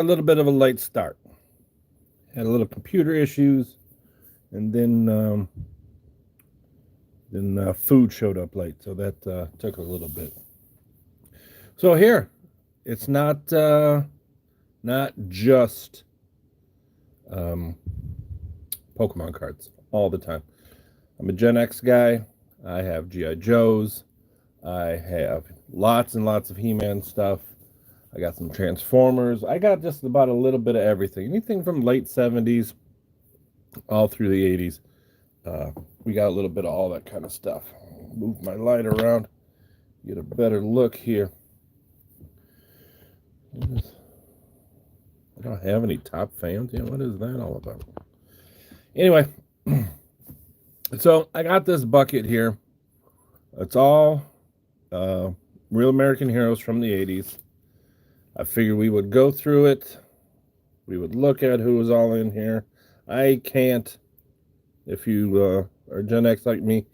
a little bit of a late start. Had a little computer issues, and then food showed up late, so that took a little bit. So here, it's not just um, Pokemon cards all the time. I'm a Gen X guy. I have GI Joes. I have lots and lots of He-Man stuff. I got some Transformers. I got just about a little bit of everything. Anything from late 70s all through the 80s. Uh, we got a little bit of all that kind of stuff. Move my light around, get a better look here. I don't have any top fans. Yeah, what is that all about? Anyway, so I got this bucket here. It's all real American heroes from the 80s. I figured we would go through it. We would look at who was all in here. I can't, if you are Gen X like me,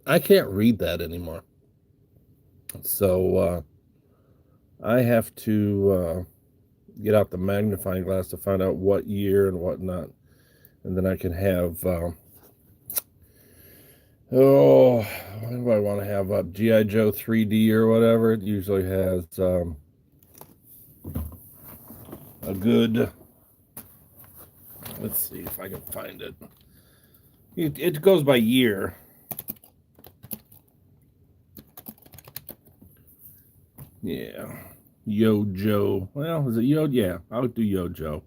I can't read that anymore. So I have to get out the magnifying glass to find out what year and whatnot. And then I can have, what do I want to have up? GI Joe 3D or whatever. It usually has a good, let's see if I can find it. It goes by year. Yeah. Yo Joe. Well, is it Yo? Yeah, I'll do Yo Joe.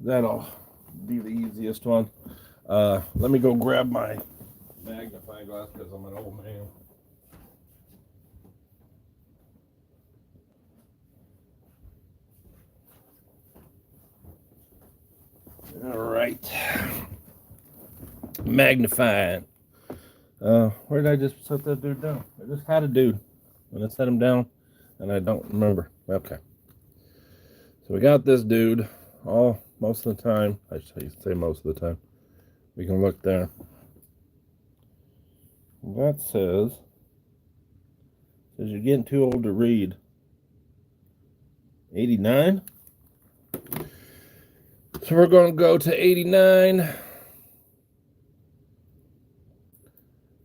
That'll be the easiest one. Let me go grab my magnifying glass because I'm an old man. All right. Magnifying. Where did I just set that dude down? I just had a dude. And I set him down, and I don't remember. Okay. So we got this dude most of the time. I should say most of the time. We can look there. That says you're getting too old to read. 89. So we're going to go to 89.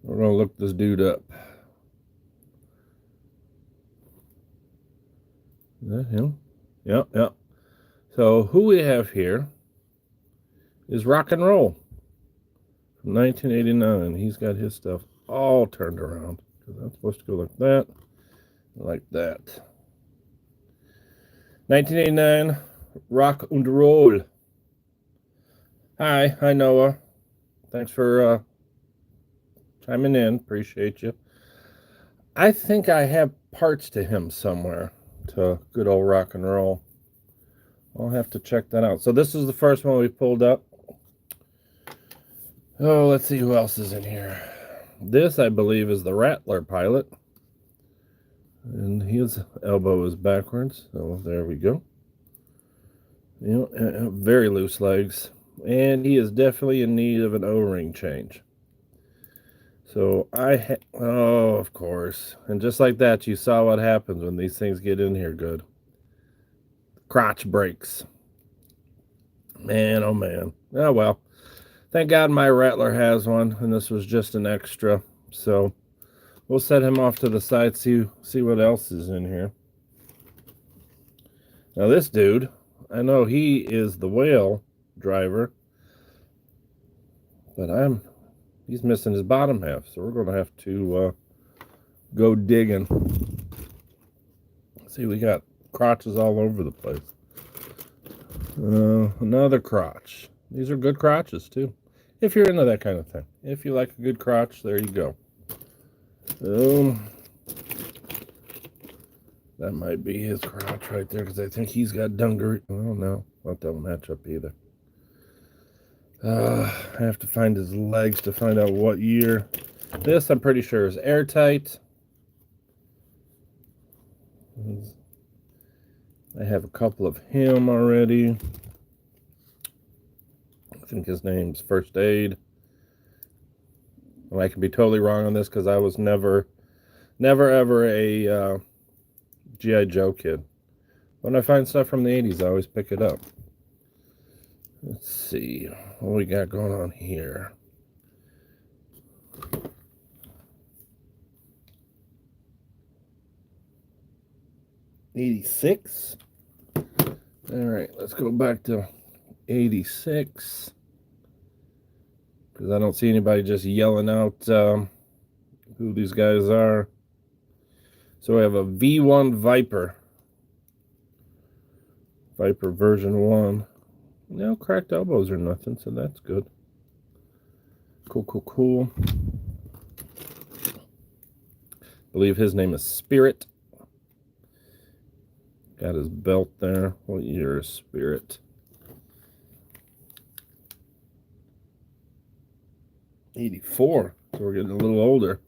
We're going to look this dude up. Is that him? Yep. So who we have here is Rock and Roll from 1989. He's got his stuff all turned around. Because that's supposed to go like that. Like that. 1989, Rock and Roll. Hi Noah. Thanks for chiming in. Appreciate you. I think I have parts to him somewhere, to good old Rock and Roll. I'll have to check that out. So this is the first one we pulled up. Oh, let's see who else is in here. This, I believe, is the Rattler pilot. And his elbow is backwards. So there we go. Very loose legs. And he is definitely in need of an O-ring change. So of course. And just like that, you saw what happens when these things get in here good. Crotch breaks. Man, oh man. Oh well. Thank God my Rattler has one, and this was just an extra. So we'll set him off to the side, see what else is in here. Now this dude, I know he is the whale driver, but he's missing his bottom half, so we're going to have to go digging. See, we got crotches all over the place. Another crotch. These are good crotches too, if you're into that kind of thing. If you like a good crotch, there you go. That might be his crotch right there, because I think he's got dungaree. I don't know. That don't match up either. I have to find his legs to find out what year. This, I'm pretty sure, is airtight. I have a couple of him already. I think his name's First Aid. Well, I could be totally wrong on this because I was never ever a GI Joe kid. When I find stuff from the 80s, I always pick it up. Let's see what we got going on here. '86. All right, let's go back to '86 because I don't see anybody just yelling out who these guys are. So we have a V1 Viper version 1. No cracked elbows or nothing, so that's good. Cool. I believe his name is Spirit. Got his belt there. What year is Spirit? 84. So we're getting a little older.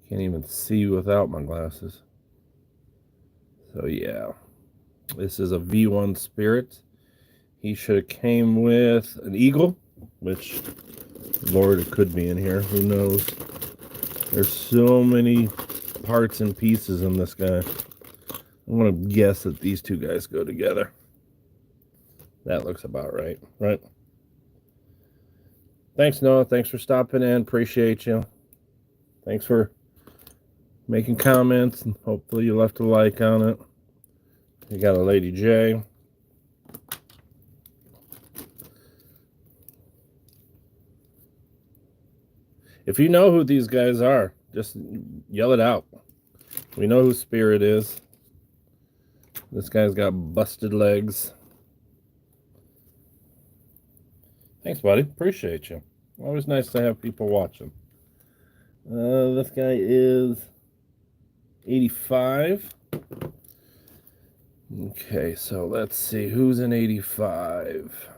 Can't even see without my glasses. So yeah, this is a V1 Spirit. He should have came with an eagle, which, Lord, it could be in here. Who knows? There's so many parts and pieces in this guy. I'm going to guess that these two guys go together. That looks about right, right? Thanks, Noah. Thanks for stopping in. Appreciate you. Thanks for making comments, and hopefully you left a like on it. You got a Lady J. If you know who these guys are, just yell it out. We know who Spirit is. This guy's got busted legs. Thanks, buddy. Appreciate you. Always nice to have people watching. This guy is 85. Okay, so let's see who's in 85.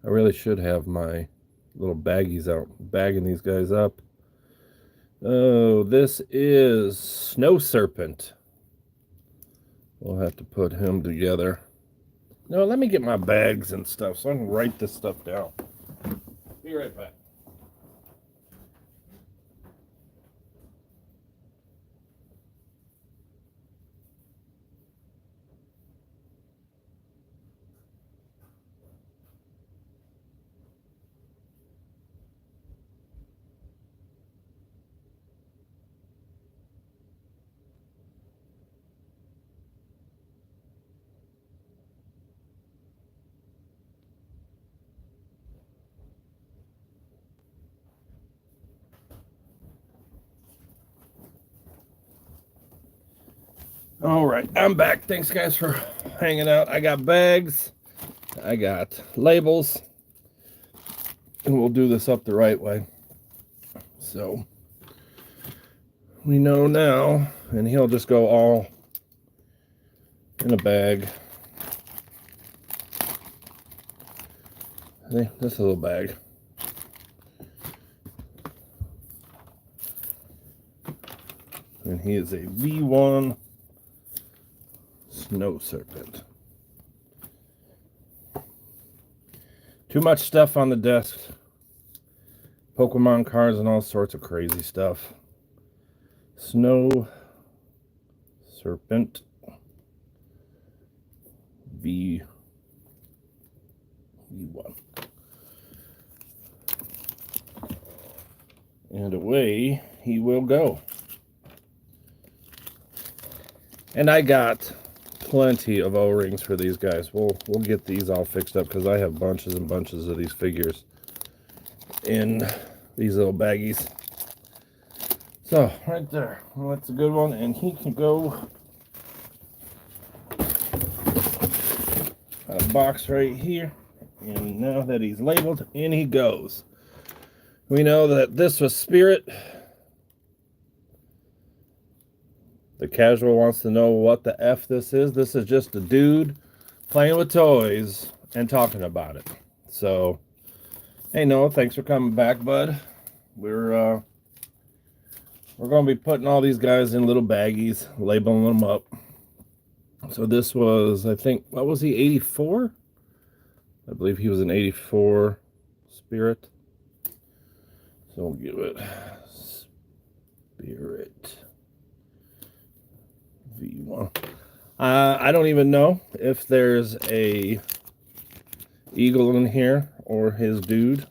I really should have my little baggies out, bagging these guys up. Oh, this is Snow Serpent. We'll have to put him together. No, let me get my bags and stuff so I can write this stuff down. Be right back. All right, I'm back. Thanks, guys, for hanging out. I got bags. I got labels. And we'll do this up the right way. So we know now, and he'll just go all in a bag. See, this little bag. And he is a V1 Snow Serpent. Too much stuff on the desk. Pokemon cards and all sorts of crazy stuff. Snow Serpent V1. And away he will go. And I got plenty of O-rings for these guys. We'll get these all fixed up because I have bunches and bunches of these figures in these little baggies. So right there, well, that's a good one, and he can go a box right here. And now that he's labeled, in he goes. We know that this was Spirit. The casual wants to know what the F this is. This is just a dude playing with toys and talking about it. So, hey Noah, thanks for coming back, bud. We're going to be putting all these guys in little baggies, labeling them up. So this was, I think, what was he, 84? I believe he was an 84 Spirit. So So we'll give it Spirit V1. I don't even know if there's a eagle in here or his dude,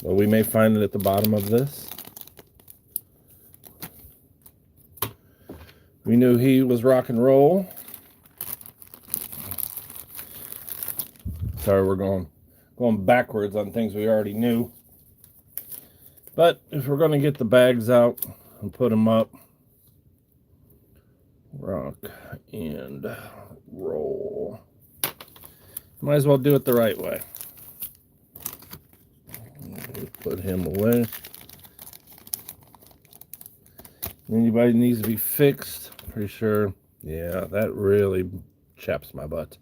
but we may find it at the bottom of this. We knew he was rock and roll. Sorry, we're going backwards on things we already knew. But if we're going to get the bags out and put them up, rock and roll. Might as well do it the right way. Put him away. Anybody needs to be fixed? Pretty sure. Yeah, that really chaps my butt.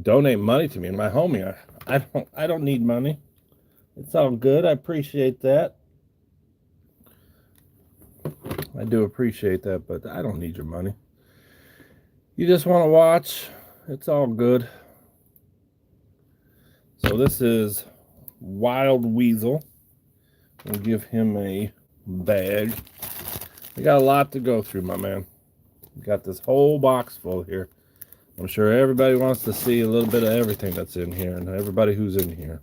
Donate money to me and my homie. I don't need money. It's all good. I appreciate that. I do appreciate that, but I don't need your money. You just want to watch. It's all good. So this is Wild Weasel. We'll give him a bag. We got a lot to go through, my man. We got this whole box full here. I'm sure everybody wants to see a little bit of everything that's in here and everybody who's in here.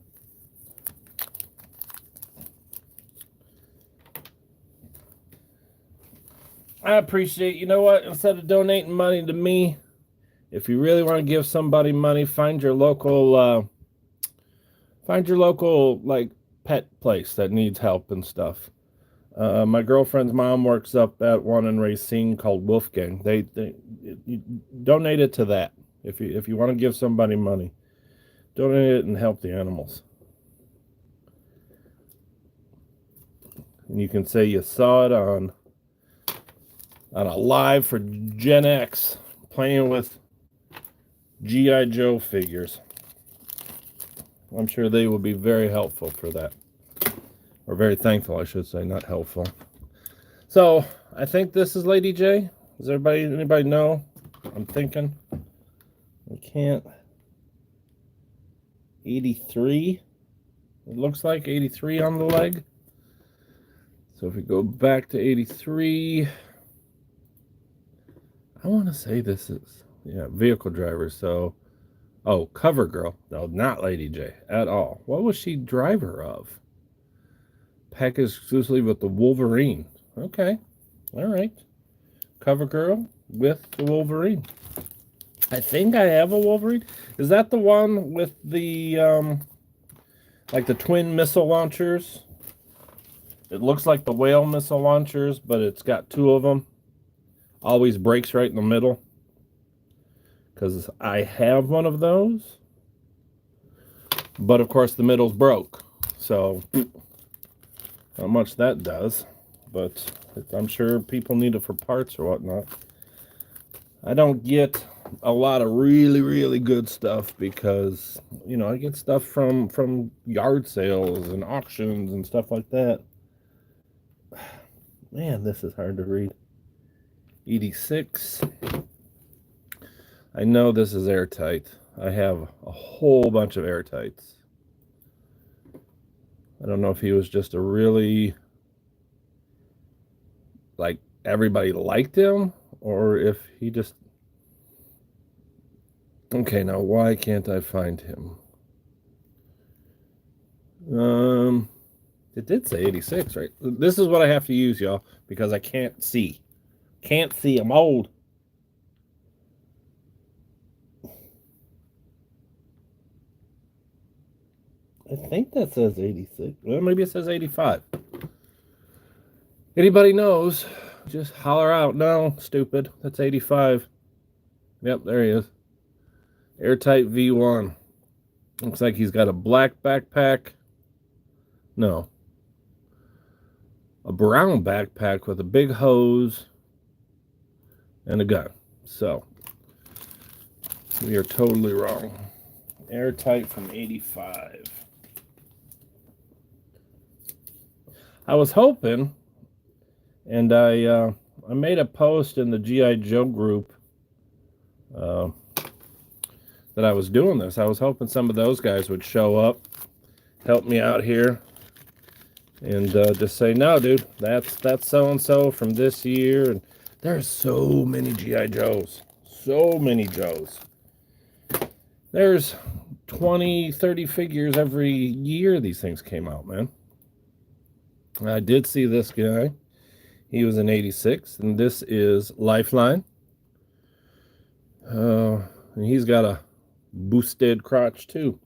I appreciate, you know what, instead of donating money to me, if you really want to give somebody money, find your local like pet place that needs help and stuff. My girlfriend's mom works up at one in Racine called Wolfgang. They donate it to that. If you want to give somebody money, donate it and help the animals. And you can say you saw it on a live for Gen X playing with GI Joe figures. I'm sure they will be very helpful for that. Or very thankful, I should say, not helpful. So, I think this is Lady J. Does anybody know? I'm thinking. I can't. 83. It looks like 83 on the leg. So if we go back to 83, I want to say this is, yeah, vehicle driver. So, oh, cover girl. No, not Lady J at all. What was she driver of? Packaged exclusively with the Wolverine. Okay. All right. Cover girl with the Wolverine. I think I have a Wolverine. Is that the one with the, like the twin missile launchers? It looks like the whale missile launchers, but it's got two of them. Always breaks right in the middle. Because I have one of those. But of course the middle's broke. So, not much that does. But I'm sure people need it for parts or whatnot. I don't get a lot of really, really good stuff because, you know, I get stuff from yard sales and auctions and stuff like that. Man, this is hard to read. 86. I know this is airtight. I have a whole bunch of airtights. I don't know if he was just a really, like, everybody liked him, or if he just... Okay, now why can't I find him? It did say 86, right? This is what I have to use, y'all, because I can't see. Can't see, I'm old. I think that says 86. Well, maybe it says 85. Anybody knows, just holler out. No, stupid. That's 85. Yep, there he is. Airtight V1. Looks like he's got a black backpack. No. A brown backpack with a big hose and a gun. So, we are totally wrong. Airtight from 85. I was hoping, and I made a post in the GI Joe group that I was doing this. I was hoping some of those guys would show up, help me out here. and just say, no, dude, that's so and so from this year. And there's so many GI Joes, so many Joes. There's 20, 30 figures every year these things came out, man. I did see this guy. He was in 86, and this is Lifeline. And he's got a boosted crotch too.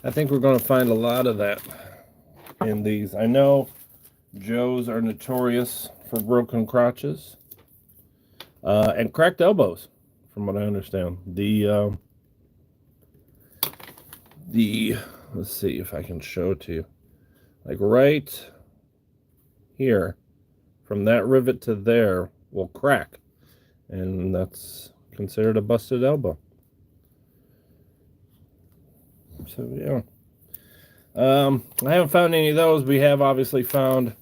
I think we're going to find a lot of that in these. I know Joes are notorious for broken crotches and cracked elbows, from what I understand. Let's see if I can show it to you. Like right here, from that rivet to there, will crack, and that's considered a busted elbow. So yeah. I haven't found any of those. We have obviously found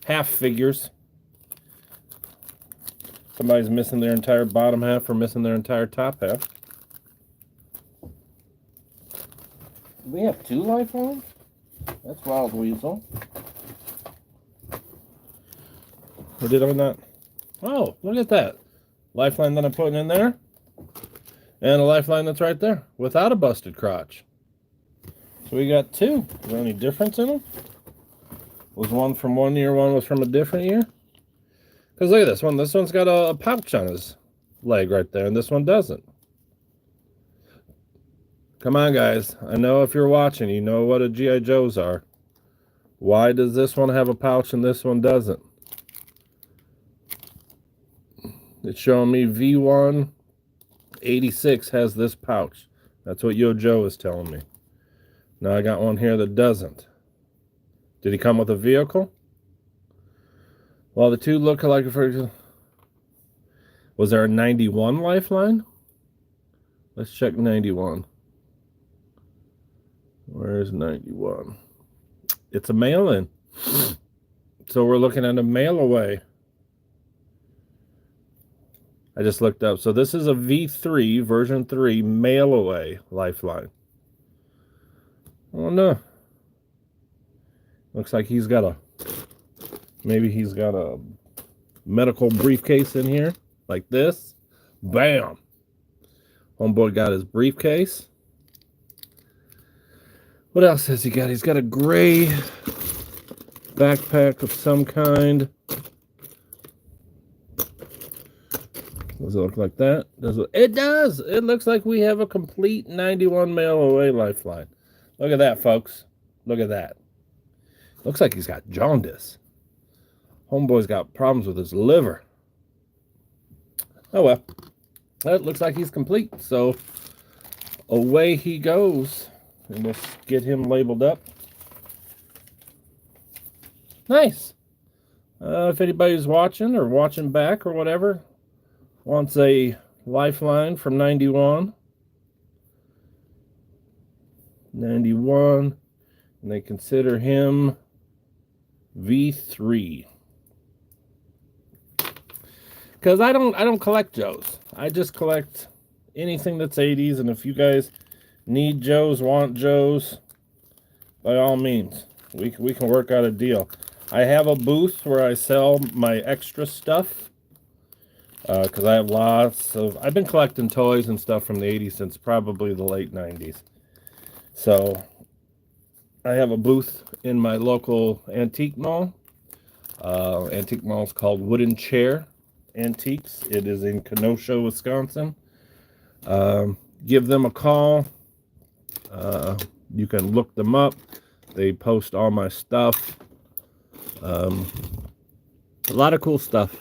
half figures. Somebody's missing their entire bottom half or missing their entire top half. We have 2 lifelines? That's Wild Weasel. Or did I not? Oh, look at that. Lifeline that I'm putting in there. And a lifeline that's right there without a busted crotch. So we got 2. Is there any difference in them? Was one from one year, one was from a different year? Because look at this one. This one's got a pouch on his leg right there, and this one doesn't. Come on, guys. I know if you're watching, you know what a GI Joes are. Why does this one have a pouch and this one doesn't? It's showing me V1 86 has this pouch. That's what Yo Joe is telling me. Now I got one here that doesn't. Did he come with a vehicle? Well, the 2 look alike. Was there a 91 lifeline? Let's check 91. Where's 91? It's a mail-in. So we're looking at a mail-away. I just looked up. So this is a V3, version 3, mail-away lifeline. Oh, no. Looks like he's got maybe he's got a medical briefcase in here, like this. Bam! Homeboy got his briefcase. What else has he got? He's got a gray backpack of some kind. Does it look like that? It does! It looks like we have a complete 91 mail-away lifeline. Look at that, folks. Look at that. Looks like he's got jaundice. Homeboy's got problems with his liver. Oh well. It looks like he's complete. So away he goes. And let's get him labeled up. Nice. If anybody's watching or watching back or whatever wants a lifeline from 91. 91. And they consider him V3. Because I don't collect Joes. I just collect anything that's 80s. And if you guys need Joes, want Joes, by all means, we can work out a deal. I have a booth where I sell my extra stuff. Because I have lots of... I've been collecting toys and stuff from the 80s since probably the late 90s. So I have a booth in my local antique mall. Antique mall is called Wooden Chair Antiques. It is in Kenosha, Wisconsin. Give them a call. You can look them up. They post all my stuff. A lot of cool stuff.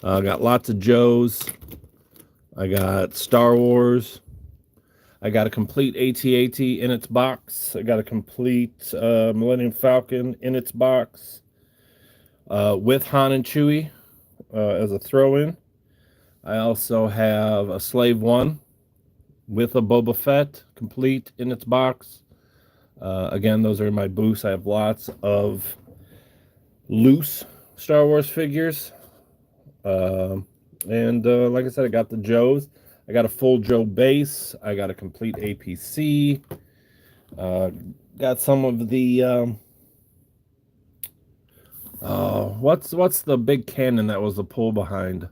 I got lots of Joes. I got Star Wars. I got a complete AT-AT in its box. I got a complete Millennium Falcon in its box with Han and Chewie as a throw-in. I also have a Slave One with a Boba Fett complete in its box. Again, those are in my booths. I have lots of loose Star Wars figures. And like I said, I got the Joes. I got a full Joe base. I got a complete APC. Got some of the What's the big cannon that was the pull behind?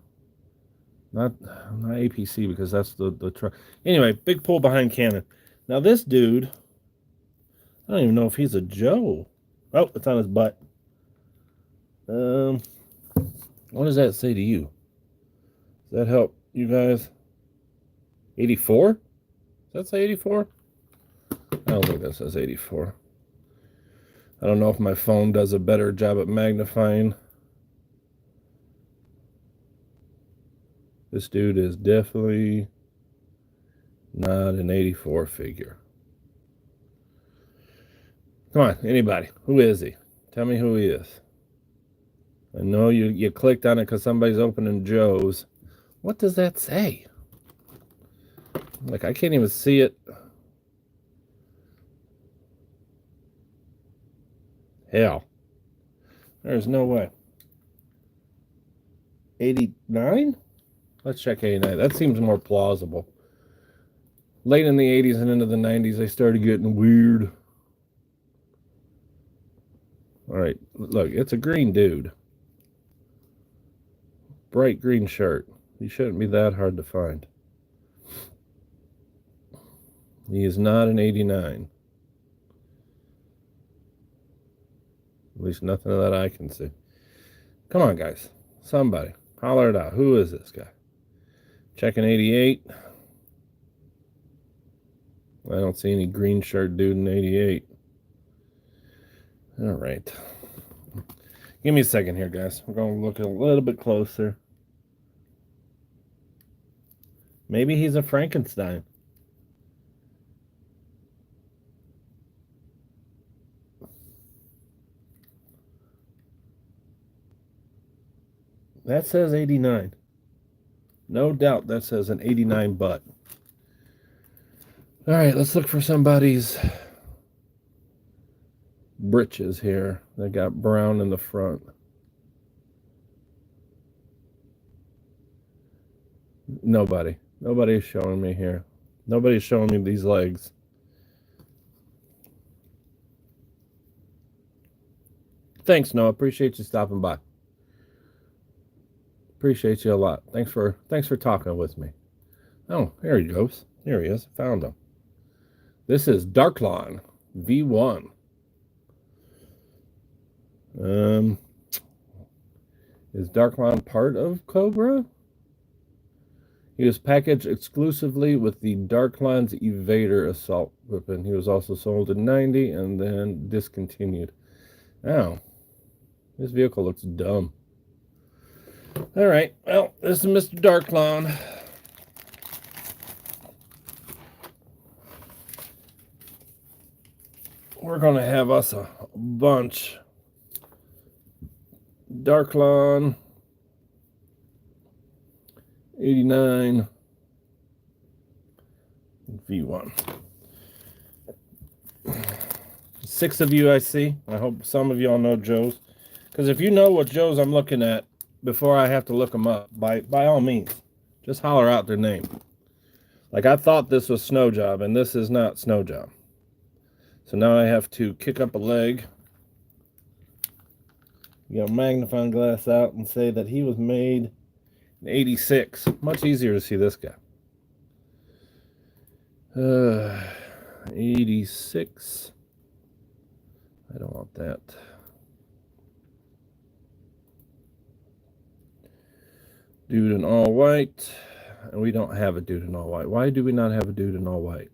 Not APC, because that's the truck. Anyway, big pull behind cannon. Now this dude, I don't even know if he's a Joe. Oh, it's on his butt. What does that say to you? Does that help you guys? 84? Does that say 84? I don't think that says 84. I don't know if my phone does a better job at magnifying. This dude is definitely not an 84 figure. Come on, anybody. Who is he? Tell me who he is. I know you clicked on it because somebody's opening Joe's. What does that say? Like, I can't even see it. Hell. There's no way. 89? Let's check 89. That seems more plausible. Late in the 80s and into the 90s, they started getting weird. All right, look, it's a green dude. Bright green shirt. He shouldn't be that hard to find. He is not an 89. At least nothing of that I can see. Come on, guys. Somebody. Holler it out. Who is this guy? Checking 88. I don't see any green shirt dude in 88. All right. Give me a second here, guys. We're going to look a little bit closer. Maybe he's a Frankenstein. That says 89. No doubt that says an 89 butt. All right, let's look for somebody's britches here. They got brown in the front. Nobody's showing me here. Nobody's showing me these legs. Thanks, Noah. Appreciate you stopping by. Appreciate you a lot. Thanks for talking with me. Oh, here he goes. Here he is. Found him. This is Darklon V1. Is Darklon part of Cobra? He was packaged exclusively with the Darklon's Evader assault weapon. He was also sold in 90 and then discontinued. Oh, this vehicle looks dumb. All right, well, this is Mr. Darklon. We're going to have us a bunch. Darklon 89 V1. 6 of you I see. I hope some of y'all know Joe's. Because if you know what Joe's I'm looking at before I have to look them up, by all means, just holler out their name. Like, I thought this was Snow Job, and this is not Snow Job. So now I have to kick up a leg, get a magnifying glass out, and say that he was made in 86. Much easier to see this guy. 86. I don't want that. Dude in all white. And we don't have a dude in all white. Why do we not have a dude in all white?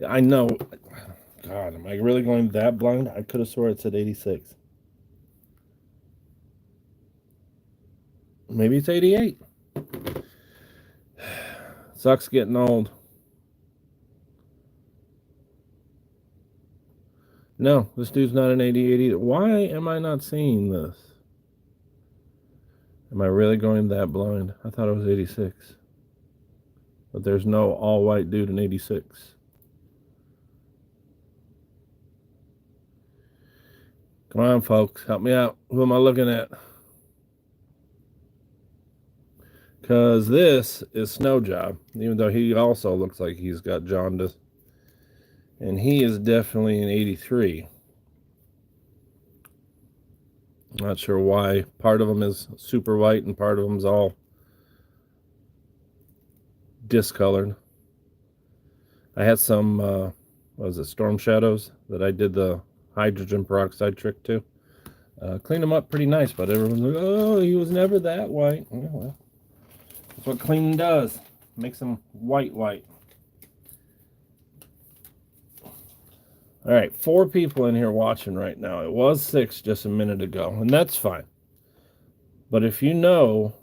I know. God, am I really going that blind? I could have swore it said 86. Maybe it's 88. Sucks getting old. No, this dude's not an 88 either. Why am I not seeing this? Am I really going that blind? I thought it was 86. But there's no all-white dude in 86. Come on, folks. Help me out. Who am I looking at? Because this is Snow Job, even though he also looks like he's got jaundice. And he is definitely an 83. Not sure why. Part of them is super white and part of them's all discolored. I had some, what was it, Storm Shadows that I did the hydrogen peroxide trick to. Cleaned them up pretty nice, but everyone's like, oh, he was never that white. Yeah, well, that's what cleaning does. Makes them white. All right, 4 people in here watching right now. It was 6 just a minute ago, and that's fine. But if you know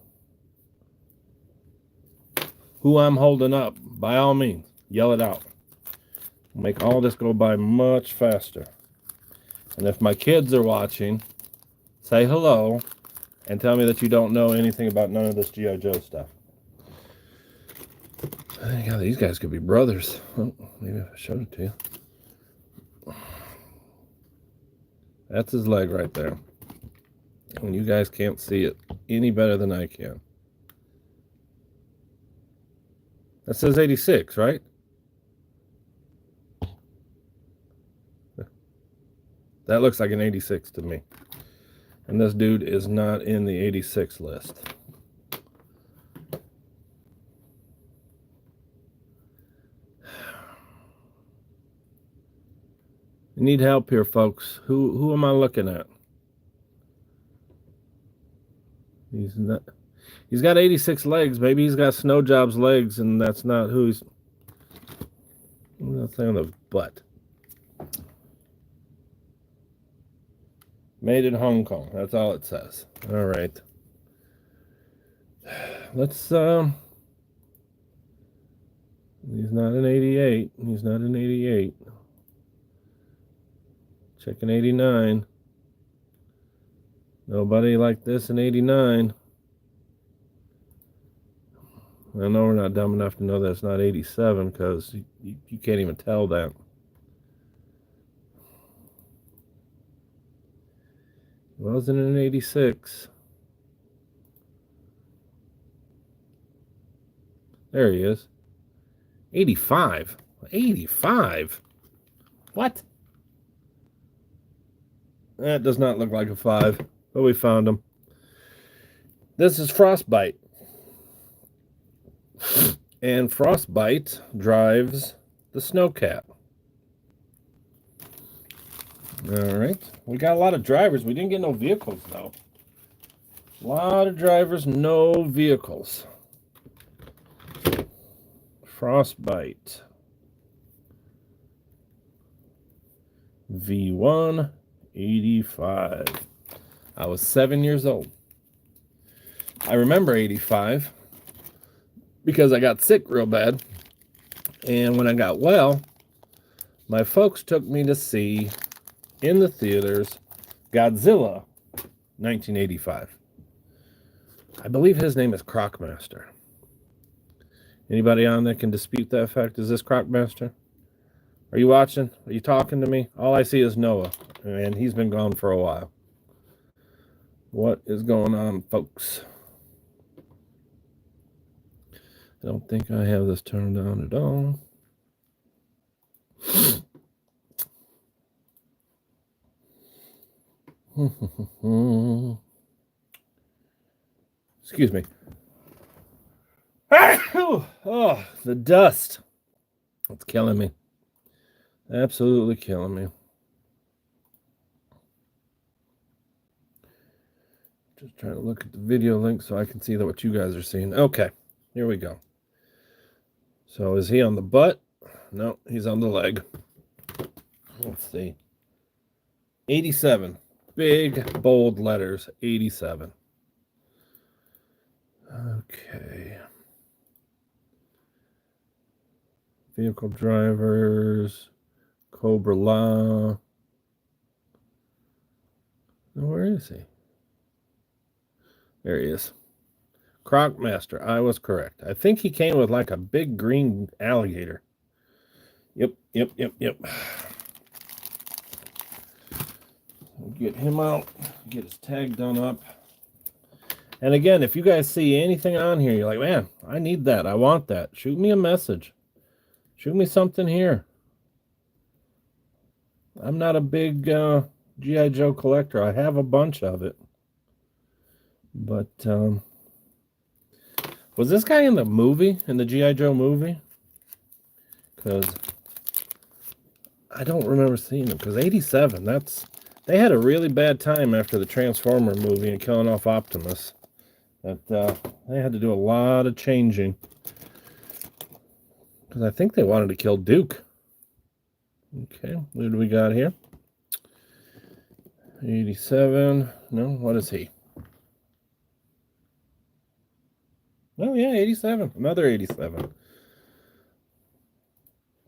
who I'm holding up, by all means, yell it out. Make all this go by much faster. And if my kids are watching, say hello and tell me that you don't know anything about none of this GI Joe stuff. I think these guys could be brothers. Oh, maybe I showed it to you. That's his leg right there. And you guys can't see it any better than I can. That says 86, right? That looks like an 86 to me. And this dude is not in the 86 list. You need help here, folks. Who am I looking at? He's got 86 legs. Maybe he's got Snowjob's legs, and that's not who he's. That's on the butt. Made in Hong Kong. That's all it says. All right. Let's he's not an 88. He's not an 88. Checking 89. Nobody like this in 89. I know we're not dumb enough to know that it's not 87 because you can't even tell that. Wasn't an 86. There he is. 85. 85? What? That does not look like a 5, but we found him. This is Frostbite. And Frostbite drives the Snowcat. All right. We got a lot of drivers. We didn't get no vehicles, though. A lot of drivers, no vehicles. Frostbite. V1 85. I was 7 years old. I remember 85 because I got sick real bad. And when I got well, my folks took me to see in the theaters Godzilla 1985. I believe his name is Crocmaster. Anybody on that can dispute that fact? Is this Crocmaster? Are you watching? Are you talking to me? All I see is Noah, and he's been gone for a while. What is going on, folks? I don't think I have this turned on at all. Excuse me. Oh, the dust. It's killing me. Absolutely killing me. Just trying to look at the video link so I can see what you guys are seeing. Okay, here we go. So is he on the butt? No, he's on the leg. Let's see. 87. Big, bold letters. 87. Okay. Vehicle drivers. Cobra La. Where is he? There he is. Crocmaster. I was correct. I think he came with like a big green alligator. Yep. Get him out. Get his tag done up. And again, if you guys see anything on here, you're like, man, I need that. I want that. Shoot me a message. Shoot me something here. I'm not a big GI Joe collector. I have a bunch of it. But, was this guy in the movie, in the GI Joe movie? Because I don't remember seeing him. Because 87, they had a really bad time after the Transformer movie and killing off Optimus. That they had to do a lot of changing. Because I think they wanted to kill Duke. Okay, what do we got here? 87. No, what is he? Oh, yeah, 87. Another 87.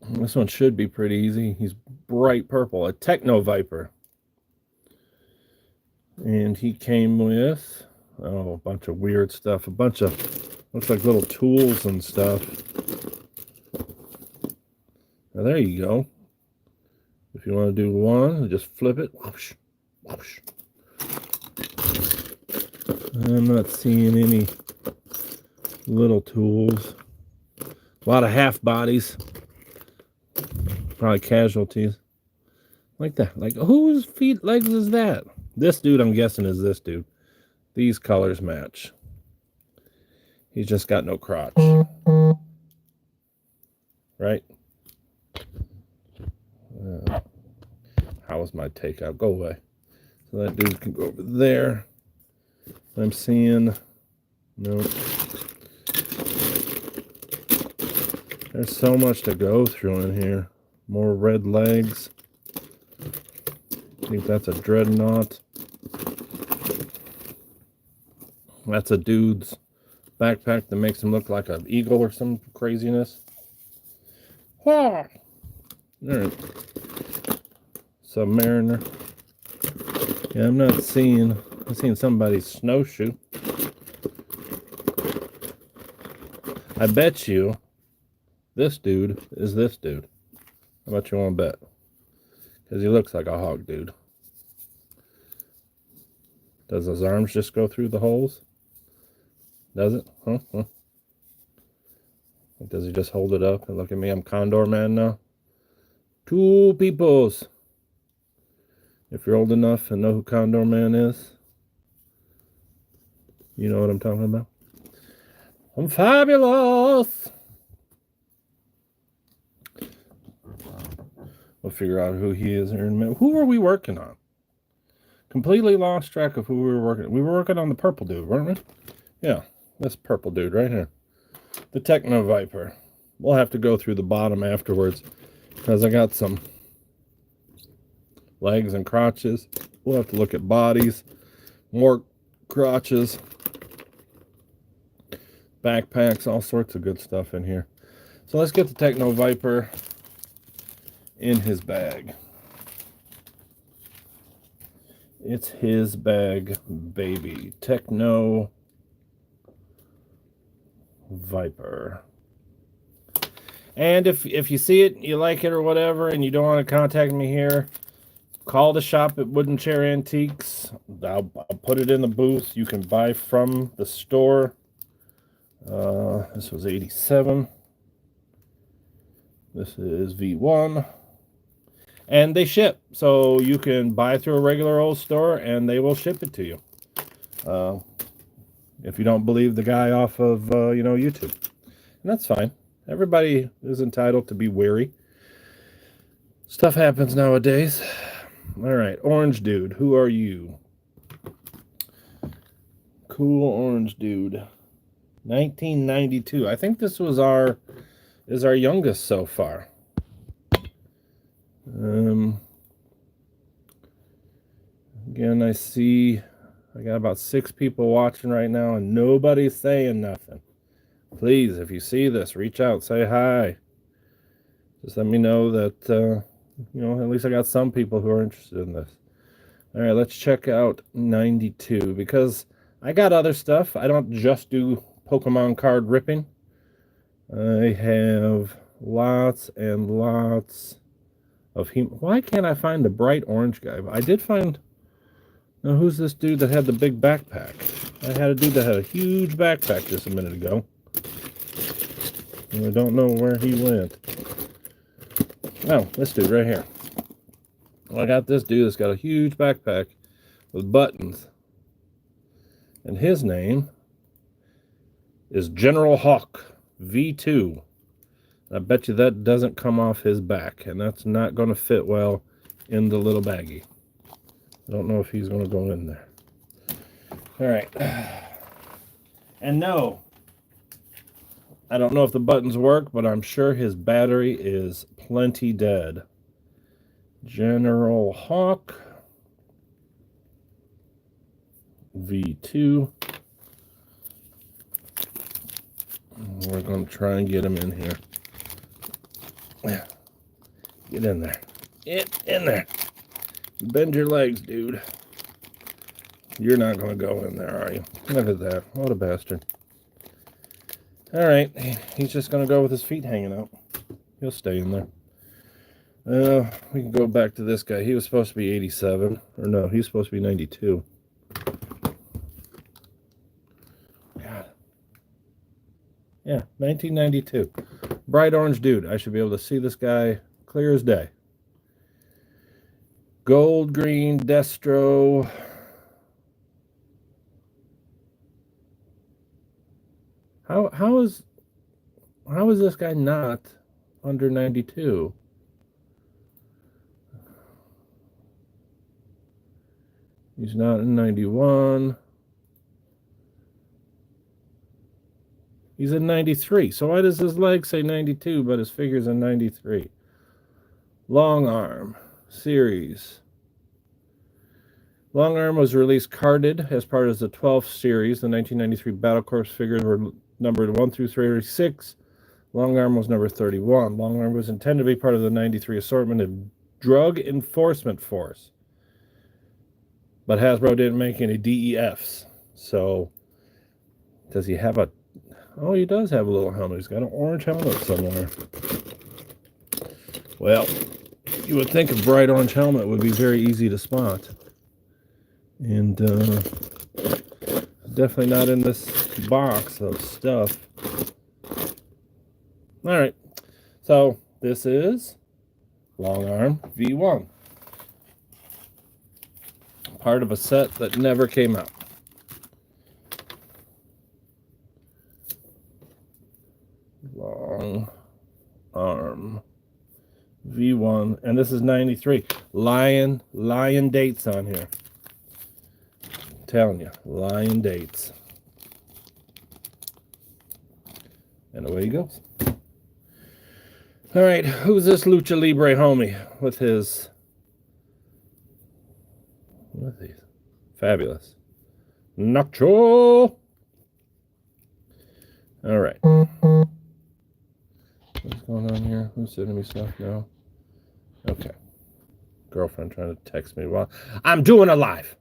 This one should be pretty easy. He's bright purple. A Techno Viper. And he came with, oh, a bunch of weird stuff. A bunch of, looks like little tools and stuff. Now, there you go. If you want to do one, just flip it. Whoosh, whoosh. I'm not seeing any little tools. A lot of half bodies. Probably casualties. Like that. Like, whose feet, legs is that? This dude, I'm guessing, is this dude. These colors match. He's just got no crotch. Right? How was my takeout? Go away. So that dude can go over there. I'm seeing... Nope. There's so much to go through in here. More red legs. I think that's a dreadnought. That's a dude's backpack that makes him look like an eagle or some craziness. Ah! Alright. Submariner. Yeah, I'm seeing somebody's snowshoe. I bet you this dude is this dude. How much you want to bet? Because he looks like a hog dude. Does his arms just go through the holes? Does it? Huh? Does he just hold it up and look at me? I'm Condor Man now. Two peoples. If you're old enough and know who Condor Man is, you know what I'm talking about. I'm fabulous. We'll figure out who he is here in a minute. Who are we working on? Completely lost track of who we were working on. We were working on the purple dude, weren't we? Yeah, this purple dude right here. The Techno Viper. We'll have to go through the bottom afterwards because I got some legs and crotches. We'll have to look at bodies, more crotches, backpacks, all sorts of good stuff in here. So let's get the Techno Viper in his bag. It's his bag, baby. Techno Viper. And if you see it, you like it or whatever, and you don't want to contact me here, call the shop at Wooden Chair Antiques. I'll put it in the booth. You can buy from the store. This was 87. This is V1. And they ship. So you can buy through a regular old store and they will ship it to you. If you don't believe the guy off of, YouTube. And that's fine. Everybody is entitled to be wary. Stuff happens nowadays. All right, orange dude. Who are you? Cool orange dude. 1992. I think this was our youngest so far. Again, I see I got about 6 people watching right now and nobody's saying nothing. Please, if you see this, reach out, say hi. Just let me know that, at least I got some people who are interested in this. All right, let's check out 92 because I got other stuff. I don't just do Pokemon card ripping. I have lots and lots of Why can't I find the bright orange guy? I did find... Now, who's this dude that had the big backpack? I had a dude that had a huge backpack just a minute ago. And I don't know where he went. Oh, this dude right here. I got this dude that's got a huge backpack with buttons. And his name is General Hawk V2. I bet you that doesn't come off his back, and that's not going to fit well in the little baggie. I don't know if he's going to go in there. All right. And no, I don't know if the buttons work, but I'm sure his battery is plenty dead. General Hawk V2. We're going to try and get him in here. Yeah. Get in there. Get in there. Bend your legs, dude. You're not going to go in there, are you? Look at that. What a bastard. All right. He's just going to go with his feet hanging out. He'll stay in there. We can go back to this guy. He was supposed to be 87. Or no, he's supposed to be 92. God. Yeah, 1992. Bright orange dude. I should be able to see this guy clear as day. Gold, green, Destro. How is this guy not under 92? He's not in 91. He's in 93. So why does his leg say 92, but his figure's in 93? Long Arm series. Long Arm was released carded as part of the 12th series. The 1993 Battle Corps figures were numbered 1 through 36. Long Arm was number 31. Long Arm was intended to be part of the 93 assortment of Drug Enforcement Force. But Hasbro didn't make any DEFs. So, does he have a... Oh, he does have a little helmet. He's got an orange helmet somewhere. Well, you would think a bright orange helmet would be very easy to spot. And definitely not in this box of stuff. All right. So, this is Long Arm V1. Part of a set that never came out. Long Arm V1, and this is 93. Lion dates on here. I'm telling you, lion dates. And away he goes. All right, who's this Lucha Libre homie with his... What are these? Fabulous. Nacho! All right. What's going on here? Who's sending me stuff now? Okay. Girlfriend trying to text me while I'm doing a live.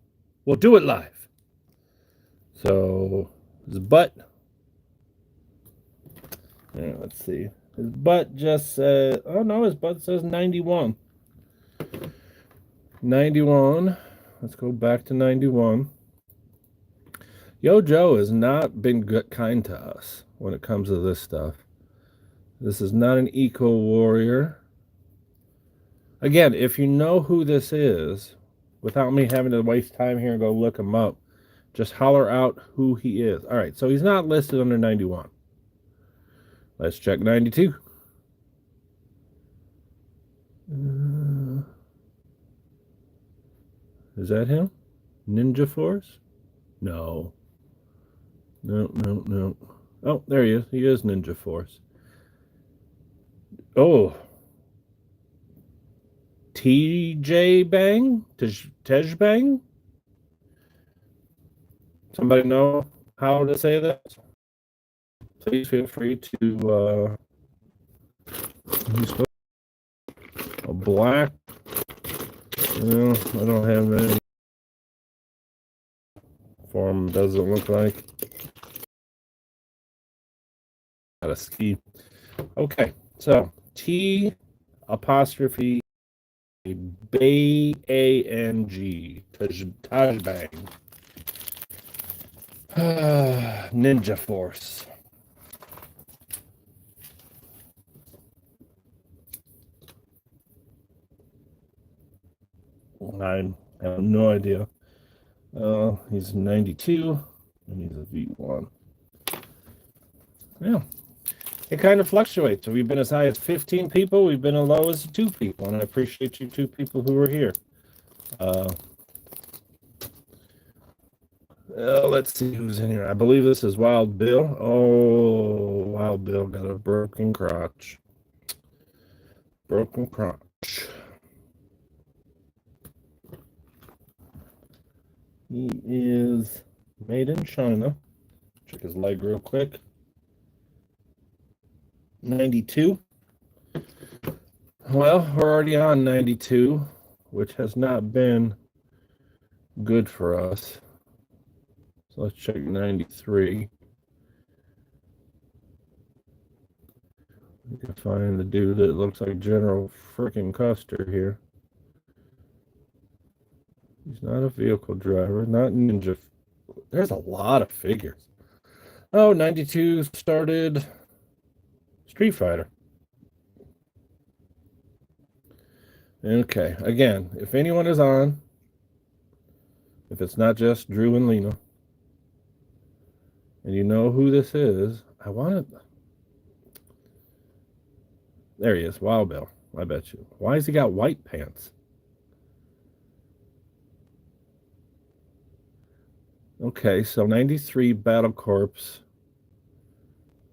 We'll do it live. So, his butt. Yeah, let's see. His butt just says, oh no, his butt says 91. 91. Let's go back to 91. Yo Joe has not been kind to us when it comes to this stuff. This is not an eco warrior. Again, if you know who this is, without me having to waste time here and go look him up, just holler out who he is. All right, so he's not listed under 91. Let's check 92. Is that him? Ninja Force? No. No. Oh, there he is. He is Ninja Force. Oh. TJ Bang? Tej Bang? Somebody know how to say that? Please feel free to a black. No, I don't have any form. Doesn't look like. Got a ski. Okay, so T apostrophe B-A-N-G. Taj Bang. Ninja Force. I have no idea. He's 92, and he's a V1. Yeah, it kind of fluctuates. We've been as high as 15 people. We've been as low as 2 people, and I appreciate you 2 people who are here. Let's see who's in here. I believe this is Wild Bill. Oh, Wild Bill got a broken crotch. Broken crotch. He is made in China. Check his leg real quick. 92. Well, we're already on 92, which has not been good for us. So let's check 93. You can find the dude that looks like General freaking Custer here. He's not a vehicle driver, not ninja. There's a lot of figures. Oh, 92 started Street Fighter. Okay, again, if anyone is on, if it's not just Drew and Lena, and you know who this is, I want to... There he is, Wild Bill, I bet you. Why has he got white pants? Okay, so 93 Battle Corps,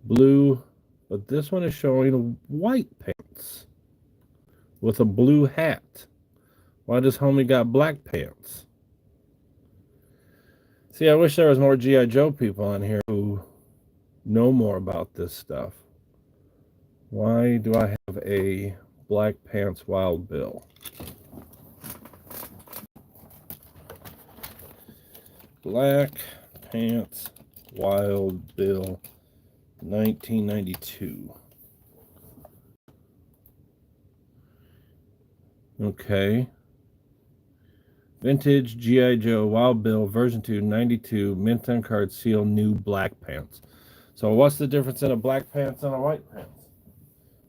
blue, but this one is showing white pants with a blue hat. Why does homie got black pants? See, I wish there was more GI Joe people on here who know more about this stuff. Why do I have a black pants Wild Bill? Black pants Wild Bill 1992. Okay. Vintage GI Joe Wild Bill version 2 92 mint on card seal new black pants. So what's the difference in a black pants and a white pants?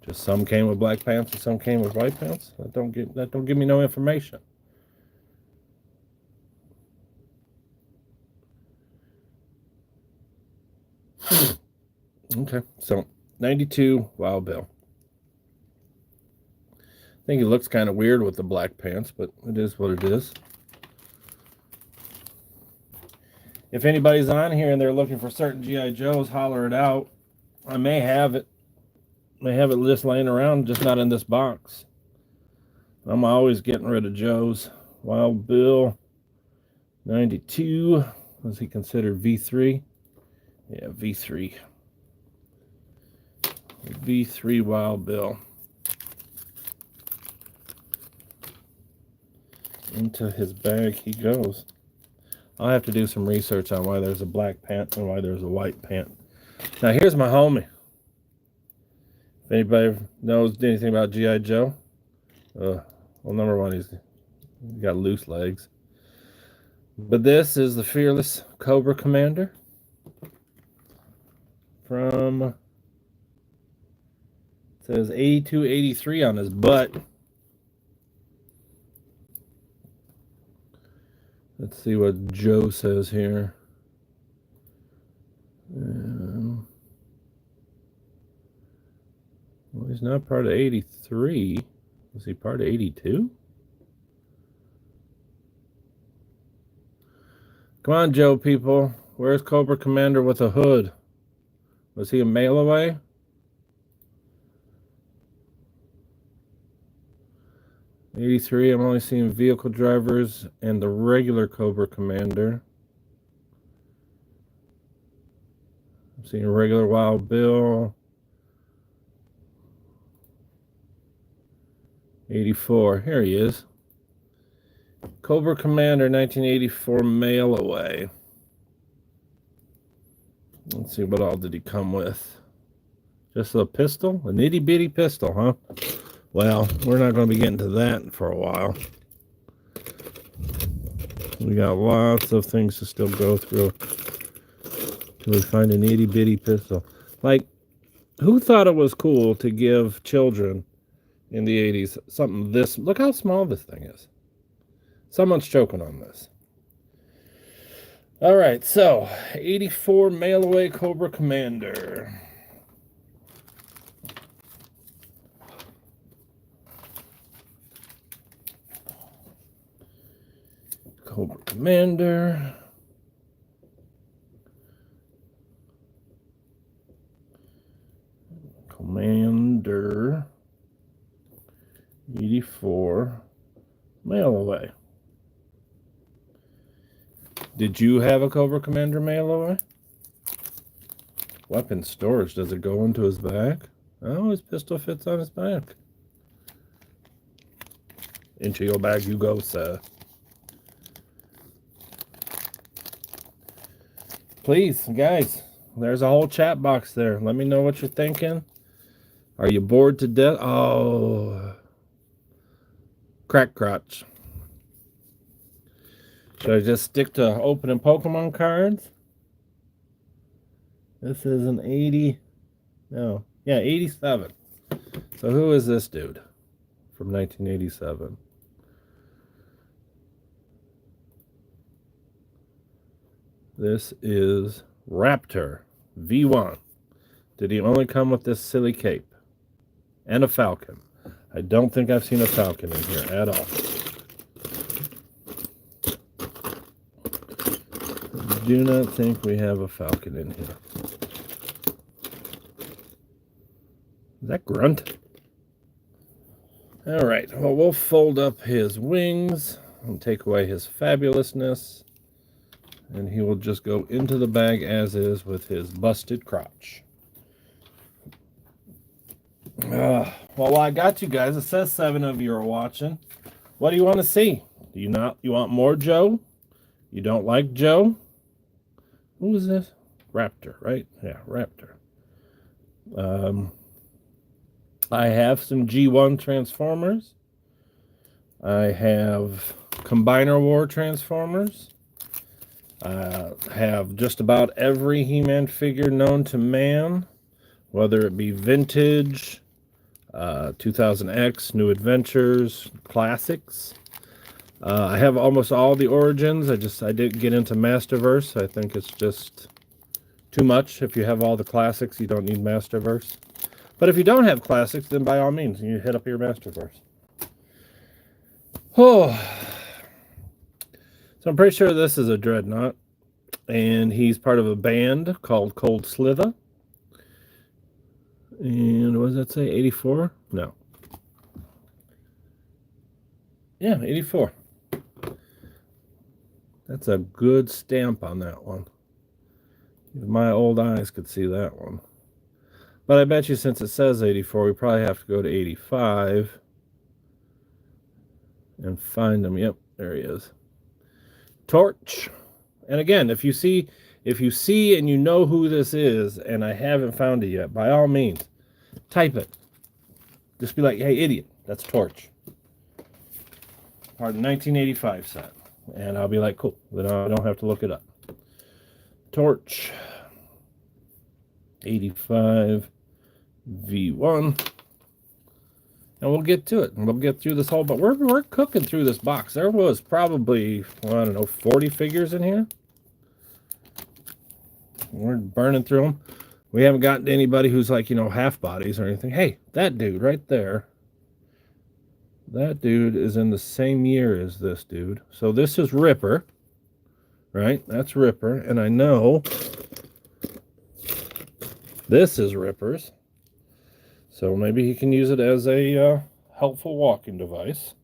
Just some came with black pants and some came with white pants? That don't give me no information. Okay, so 92 Wild Bill. I think he looks kind of weird with the black pants, but it is what it is. If anybody's on here and they're looking for certain GI Joes, holler it out. I may have it. May have it just laying around, just not in this box. I'm always getting rid of Joes. Wild Bill 92. Was he considered V3? Yeah, V3. V3 Wild Bill. Into his bag he goes. I'll have to do some research on why there's a black pant and why there's a white pant. Now here's my homie. If anybody knows anything about GI Joe, well, number one, he's got loose legs. But this is the Fearless Cobra Commander from, it says 82, 83 on his butt. Let's see what Joe says here. Well, he's not part of 83. Was he part of 82? Come on, Joe people. Where's Cobra Commander with a hood? Was he a mail away? '83, I'm only seeing vehicle drivers and the regular Cobra Commander. I'm seeing a regular Wild Bill. 84, here he is. Cobra Commander 1984 mail away. Let's see, what all did he come with? Just a pistol? A nitty bitty pistol, huh? Well, we're not going to be getting to that for a while. We got lots of things to still go through till we find an itty bitty pistol. Like, who thought it was cool to give children in the 80s something this? Look how small this thing is. Someone's choking on this. All right, so 84 mail away Cobra Commander. Cobra Commander. Commander 84 mail away. Did you have a Cobra Commander mail away? Weapon storage. Does it go into his back? Oh, his pistol fits on his back. Into your bag you go, sir. Please, guys, there's a whole chat box there. Let me know what you're thinking. Are you bored to death? Oh, crack crotch. Should I just stick to opening Pokemon cards? This is an 80. No. Yeah, 87. So who is this dude from 1987? This is Raptor V1. Did he only come with this silly cape? And a falcon. I don't think I've seen a falcon in here at all. Do not think we have a falcon in here. Is that Grunt? All right, well, we'll fold up his wings and take away his fabulousness, and he will just go into the bag as is with his busted crotch. Well, while I got you guys, it says 7 of you are watching. What do you want to see? Do you want more Joe? You don't like Joe? Who is this? Raptor, right? Yeah, Raptor. I have some G1 Transformers. I have Combiner War Transformers. I have just about every He-Man figure known to man, whether it be vintage, 2000X, New Adventures, classics. I have almost all the Origins. I didn't get into Masterverse. I think it's just too much. If you have all the classics, you don't need Masterverse. But if you don't have classics, then by all means, you hit up your Masterverse. Oh. So I'm pretty sure this is a Dreadnought. And he's part of a band called Cold Slither. And what does that say? 84? No. Yeah, 84. That's a good stamp on that one. My old eyes could see that one. But I bet you since it says 84, we probably have to go to 85 and find him. Yep, there he is. Torch. And again, if you see and you know who this is and I haven't found it yet, by all means, type it. Just be like, hey, idiot, that's Torch. Part of the 1985 set. And I'll be like, cool. Then I don't have to look it up. Torch. 85 V1. And we'll get to it. And we'll get through this whole, but we're cooking through this box. There was probably, well, I don't know, 40 figures in here. We're burning through them. We haven't gotten to anybody who's like, half bodies or anything. Hey, that dude right there. That dude is in the same year as this dude. So this is Ripper, right? That's Ripper. And I know this is Ripper's. So maybe he can use it as a helpful walking device.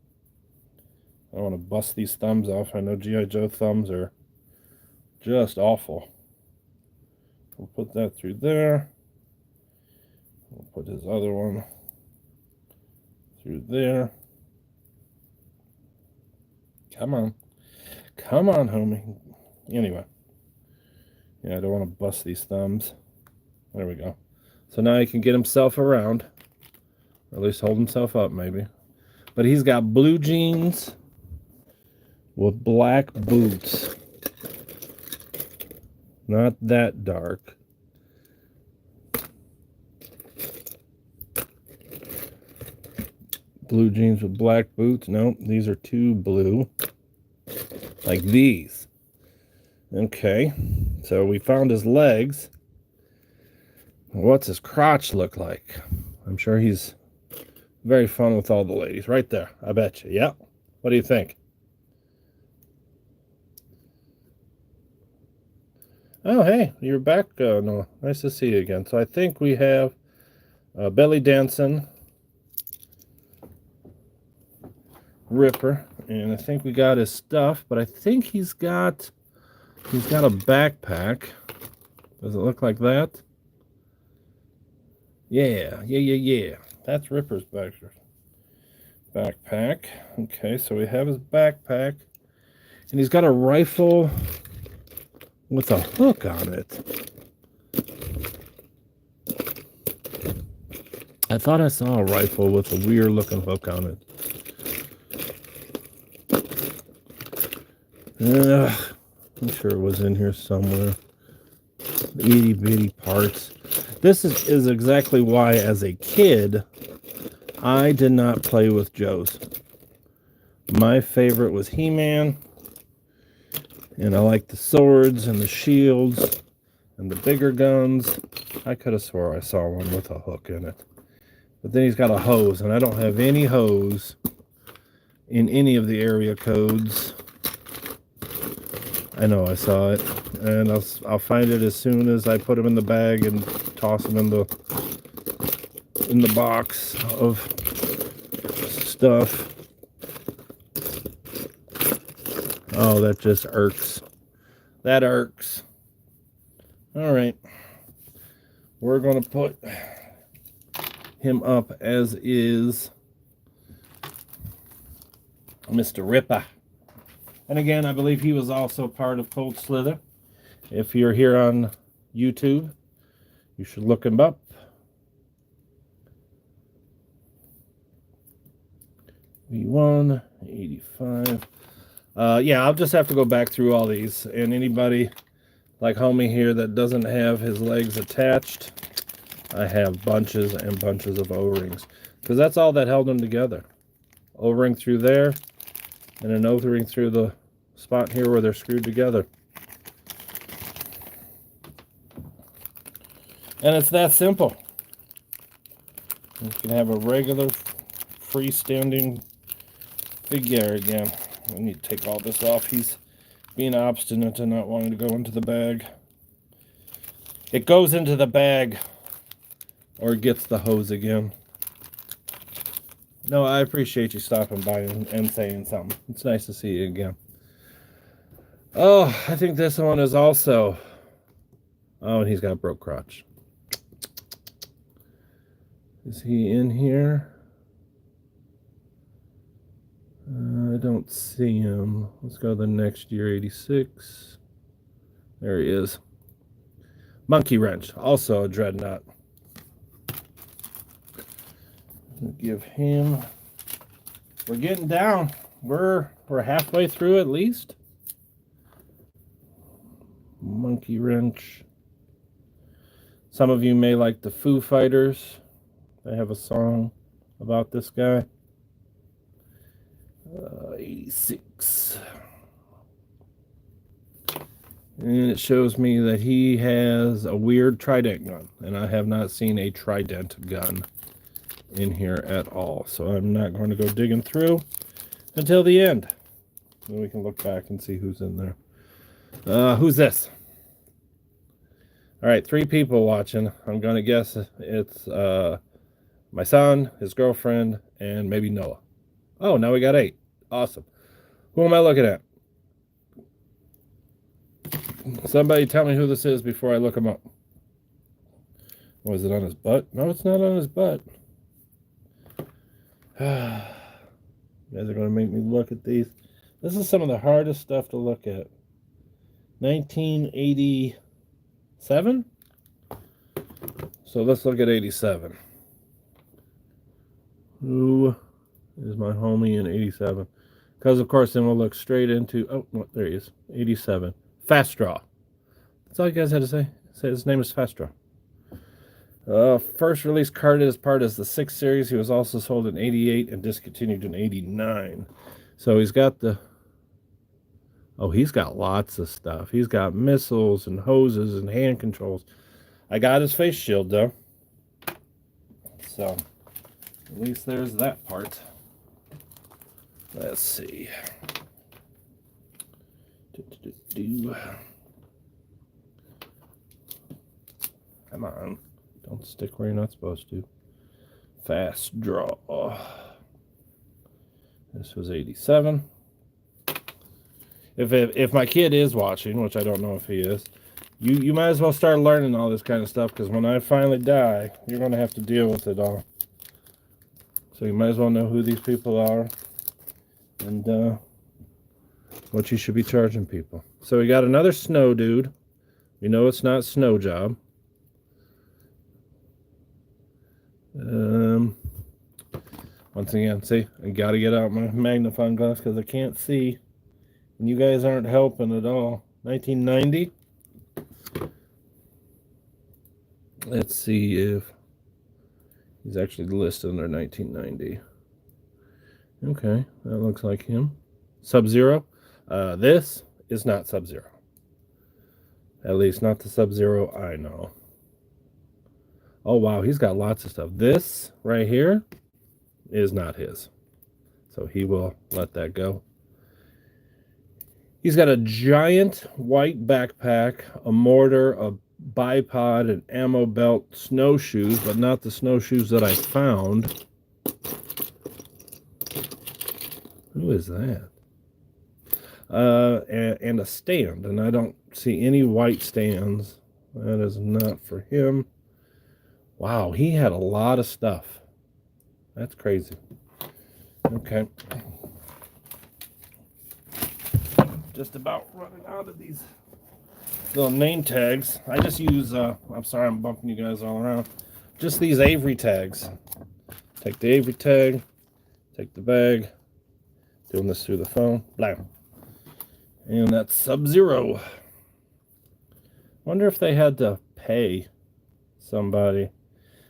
I don't want to bust these thumbs off. I know GI Joe thumbs are just awful. We'll put that through there. We'll put his other one through there. Come on. Come on, homie. Anyway. Yeah, I don't want to bust these thumbs. There we go. So now he can get himself around. Or at least hold himself up, maybe. But he's got blue jeans with black boots. Not that dark. Blue jeans with black boots. Nope, these are too blue. like these. Okay, so we found his legs. What's his crotch look like? I'm sure he's very fun with all the ladies. Right there, I bet you. Yep. What do you think? Oh, hey, you're back, Noah. Nice to see you again. So I think we have belly dancing Ripper, and I think we got his stuff, but I think he's got a backpack. Does it look like that? Yeah. That's Ripper's backpack. Okay, so we have his backpack, and he's got a rifle with a hook on it. I thought I saw a rifle with a weird looking hook on it. I'm sure it was in here somewhere. Itty bitty parts. This is exactly why, as a kid, I did not play with Joes. My favorite was He-Man, and I liked the swords and the shields and the bigger guns. I could have swore I saw one with a hook in it. But then he's got a hose, and I don't have any hose in any of the area codes. I know I saw it, and I'll find it as soon as I put them in the bag and toss them in the box of stuff. Oh, that just irks. That irks. All right, we're gonna put him up as is Mr. Ripper. And again, I believe he was also part of Cold Slither. If you're here on YouTube, you should look him up. V1, 85. Yeah, I'll just have to go back through all these. And anybody like homie here that doesn't have his legs attached, I have bunches and bunches of O-rings. Because that's all that held them together. O-ring through there, and an O-ring through the spot here where they're screwed together. And it's that simple. You can have a regular freestanding figure again. I need to take all this off. He's being obstinate and not wanting to go into the bag. It goes into the bag or it gets the hose again. No, I appreciate you stopping by and saying something. It's nice to see you again. Oh, I think this one is also... Oh, and he's got a broke crotch. Is he in here? I don't see him. Let's go to the next year, 86. There he is. Monkey Wrench, also a dreadnought. Give him... We're getting down. We're halfway through at least. Monkey Wrench. Some of you may like the Foo Fighters. They have a song about this guy. 86. And it shows me that he has a weird trident gun. And I have not seen a trident gun in here at all. So I'm not going to go digging through until the end. Then we can look back and see who's in there. Who's this? All right, 3 people watching. I'm going to guess it's my son, his girlfriend, and maybe Noah. Oh, now we got 8. Awesome. Who am I looking at? Somebody tell me who this is before I look him up. Was it on his butt? No, it's not on his butt. You guys are going to make me look at these. This is some of the hardest stuff to look at. 1987? So let's look at 87. Who is my homie in 87? Because, of course, then we'll look straight into... Oh, there he is. 87. Fast Draw. That's all you guys had to say. Say his name is Fast Draw. First release card as part of the 6 series. He was also sold in 88 and discontinued in 89. So he's got the Oh, he's got lots of stuff. He's got missiles and hoses and hand controls. I got his face shield, though. So, at least there's that part. Let's see. Come on. Don't stick where you're not supposed to. Fast draw. This was 87. If my kid is watching, which I don't know if he is, you might as well start learning all this kind of stuff, because when I finally die, you're going to have to deal with it all. So you might as well know who these people are and what you should be charging people. So we got another snow dude. We know it's not Snow Job. Once again, see, I got to get out my magnifying glass because I can't see. And you guys aren't helping at all. 1990. Let's see if he's actually listed under 1990. Okay, that looks like him. Sub-Zero. This is not Sub-Zero. At least not the Sub-Zero I know. Oh, wow, he's got lots of stuff. This right here is not his. So he will let that go. He's got a giant white backpack, a mortar, a bipod, an ammo belt, snowshoes, but not the snowshoes that I found. Who is that? And a stand, and I don't see any white stands. That is not for him. Wow, he had a lot of stuff. That's crazy. Okay. Just about running out of these little name tags. I just use, I'm sorry I'm bumping you guys all around. Just these Avery tags. Take the Avery tag, take the bag, doing this through the phone. Blam. And that's Sub-Zero. Wonder if they had to pay somebody.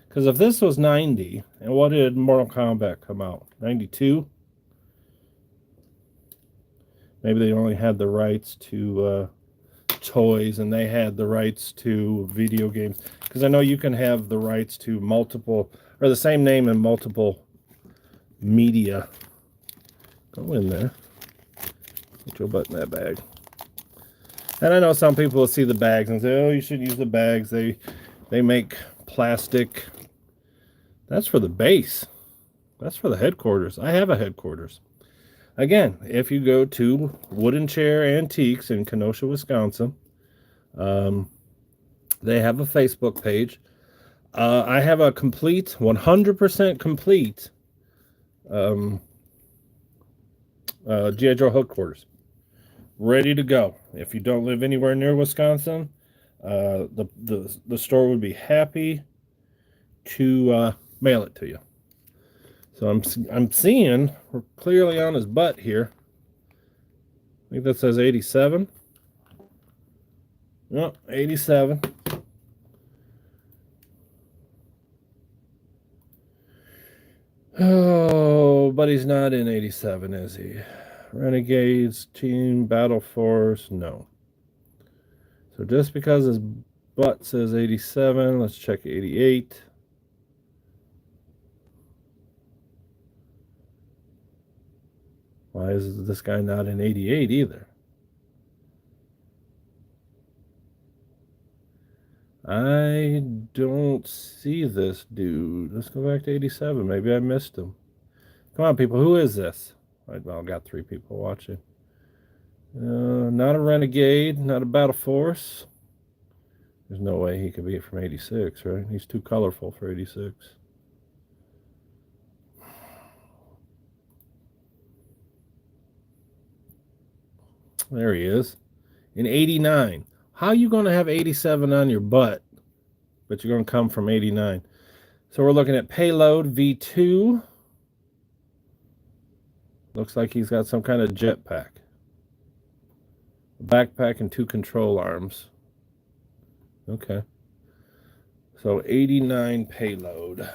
Because if this was 90, and what did Mortal Kombat come out? 92? Maybe they only had the rights to toys, and they had the rights to video games. Because I know you can have the rights to multiple, or the same name in multiple media. Go in there. Put your butt in that bag. And I know some people will see the bags and say, oh, you should use the bags. They make plastic. That's for the base. That's for the headquarters. I have a headquarters. Again, if you go to Wooden Chair Antiques in Kenosha, Wisconsin, they have a Facebook page. I have a complete, 100% complete GI Joe headquarters, ready to go. If you don't live anywhere near Wisconsin, the store would be happy to mail it to you. So I'm seeing we're clearly on his butt here. I think that says 87. No, 87. Oh, but he's not in 87, is he? Renegades, Team, Battle Force, no. So just because his butt says 87, let's check 88. Why is this guy not in 88 either? I don't see this dude. Let's go back to 87. Maybe I missed him. Come on, people. Who is this? Well, I've got 3 people watching. Not a Renegade. Not a Battle Force. There's no way he could be from 86, right? He's too colorful for 86. There he is. In 89. How are you going to have 87 on your butt, but you're going to come from 89? So we're looking at Payload V2. Looks like he's got some kind of jetpack. A backpack and 2 control arms. Okay. So 89 Payload.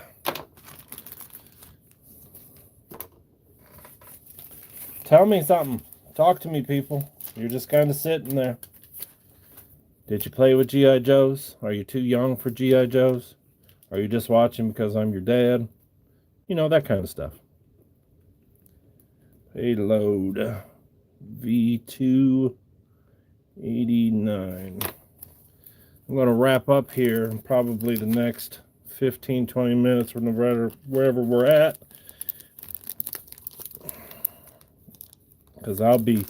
Tell me something. Talk to me, people. You're just kind of sitting there. Did you play with GI Joes? Are you too young for GI Joes? Are you just watching because I'm your dad? You know, that kind of stuff. Payload V289. I'm going to wrap up here in probably the next 15-20 minutes wherever we're at, because I'll be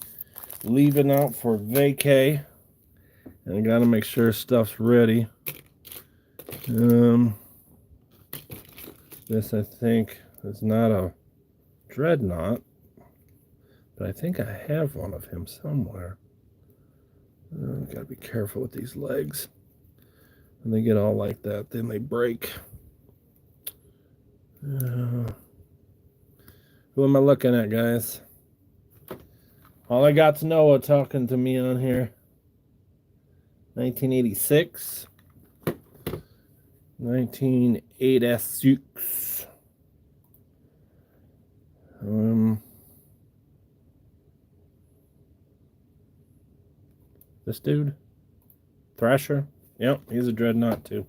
leaving out for vacay, and I got to make sure stuff's ready. This I think is not a dreadnought, but I think I have one of him somewhere. Gotta be careful with these legs. When they get all like that, then they break. Who am I looking at, guys? All I got's Noah talking to me on here. 1986. 1986. This dude? Thrasher? Yep, he's a dreadnought too.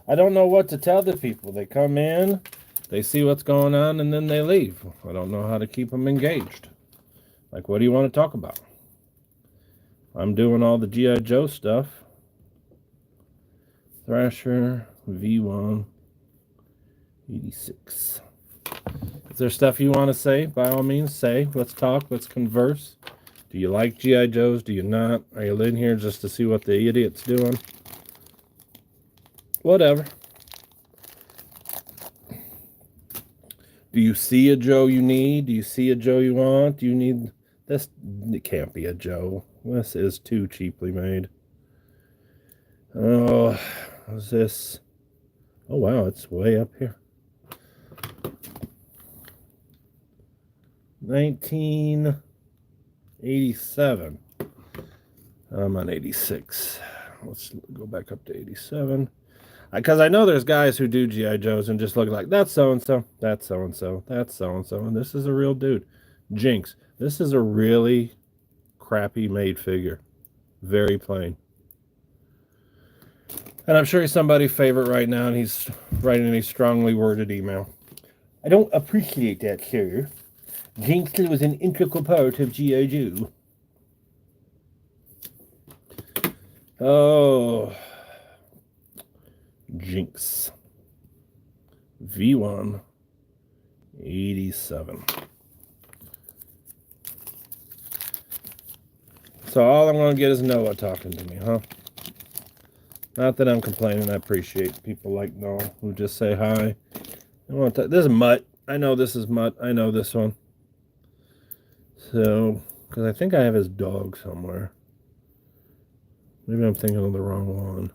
I don't know what to tell the people. They come in, they see what's going on, and then they leave. I don't know how to keep them engaged. Like, what do you want to talk about? I'm doing all the GI Joe stuff. Thrasher, V1, 86. Is there stuff you want to say? By all means, say. Let's talk. Let's converse. Do you like GI Joes? Do you not? Are you in here just to see what the idiot's doing? Whatever. Do you see a Joe you need? Do you see a Joe you want? Do you need this? It can't be a Joe. This is too cheaply made. Oh, what's this? Oh, wow, it's way up here. 1987. I'm on 86. Let's go back up to 87. Because I know there's guys who do GI Joes and just look like, that's so-and-so, that's so-and-so, that's so-and-so, and this is a real dude. Jinx. This is a really crappy made figure. Very plain. And I'm sure he's somebody's favorite right now, and he's writing a strongly worded email. I don't appreciate that, sir. Jinx was an integral part of GI Joe. Oh. Jinx. V1 87. So all I'm going to get is Noah talking to me, huh? Not that I'm complaining. I appreciate people like Noah who just say hi. This is Mutt. I know this is Mutt. I know this one. So, because I think I have his dog somewhere. Maybe I'm thinking of the wrong one.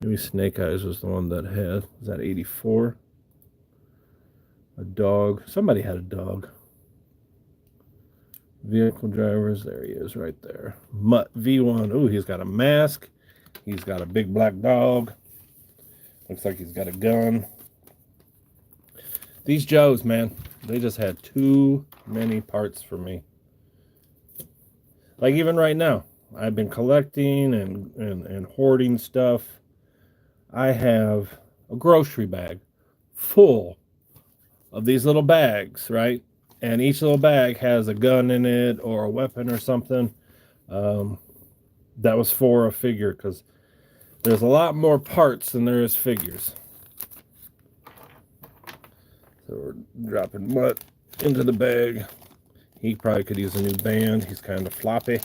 Maybe Snake Eyes was the one that had. Was that 84? A dog. Somebody had a dog. Vehicle drivers. There he is right there. Mutt V1. Ooh, he's got a mask. He's got a big black dog. Looks like he's got a gun. These Joes, man, they just had too many parts for me. Like even right now, I've been collecting and hoarding stuff. I have a grocery bag full of these little bags, right? And each little bag has a gun in it or a weapon or something. That was for a figure, because there's a lot more parts than there is figures. So we're dropping Mutt into the bag. He probably could use a new band. He's kind of floppy.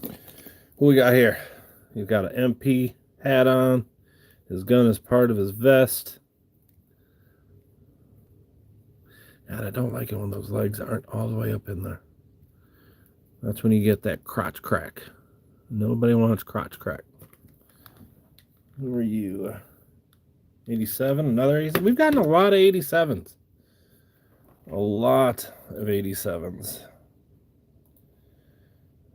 Who we got here? He's got an MP hat on. His gun is part of his vest. God, I don't like it when those legs aren't all the way up in there. That's when you get that crotch crack. Nobody wants crotch crack. Who are you? 87, another 87. We've gotten a lot of 87s. A lot of 87s.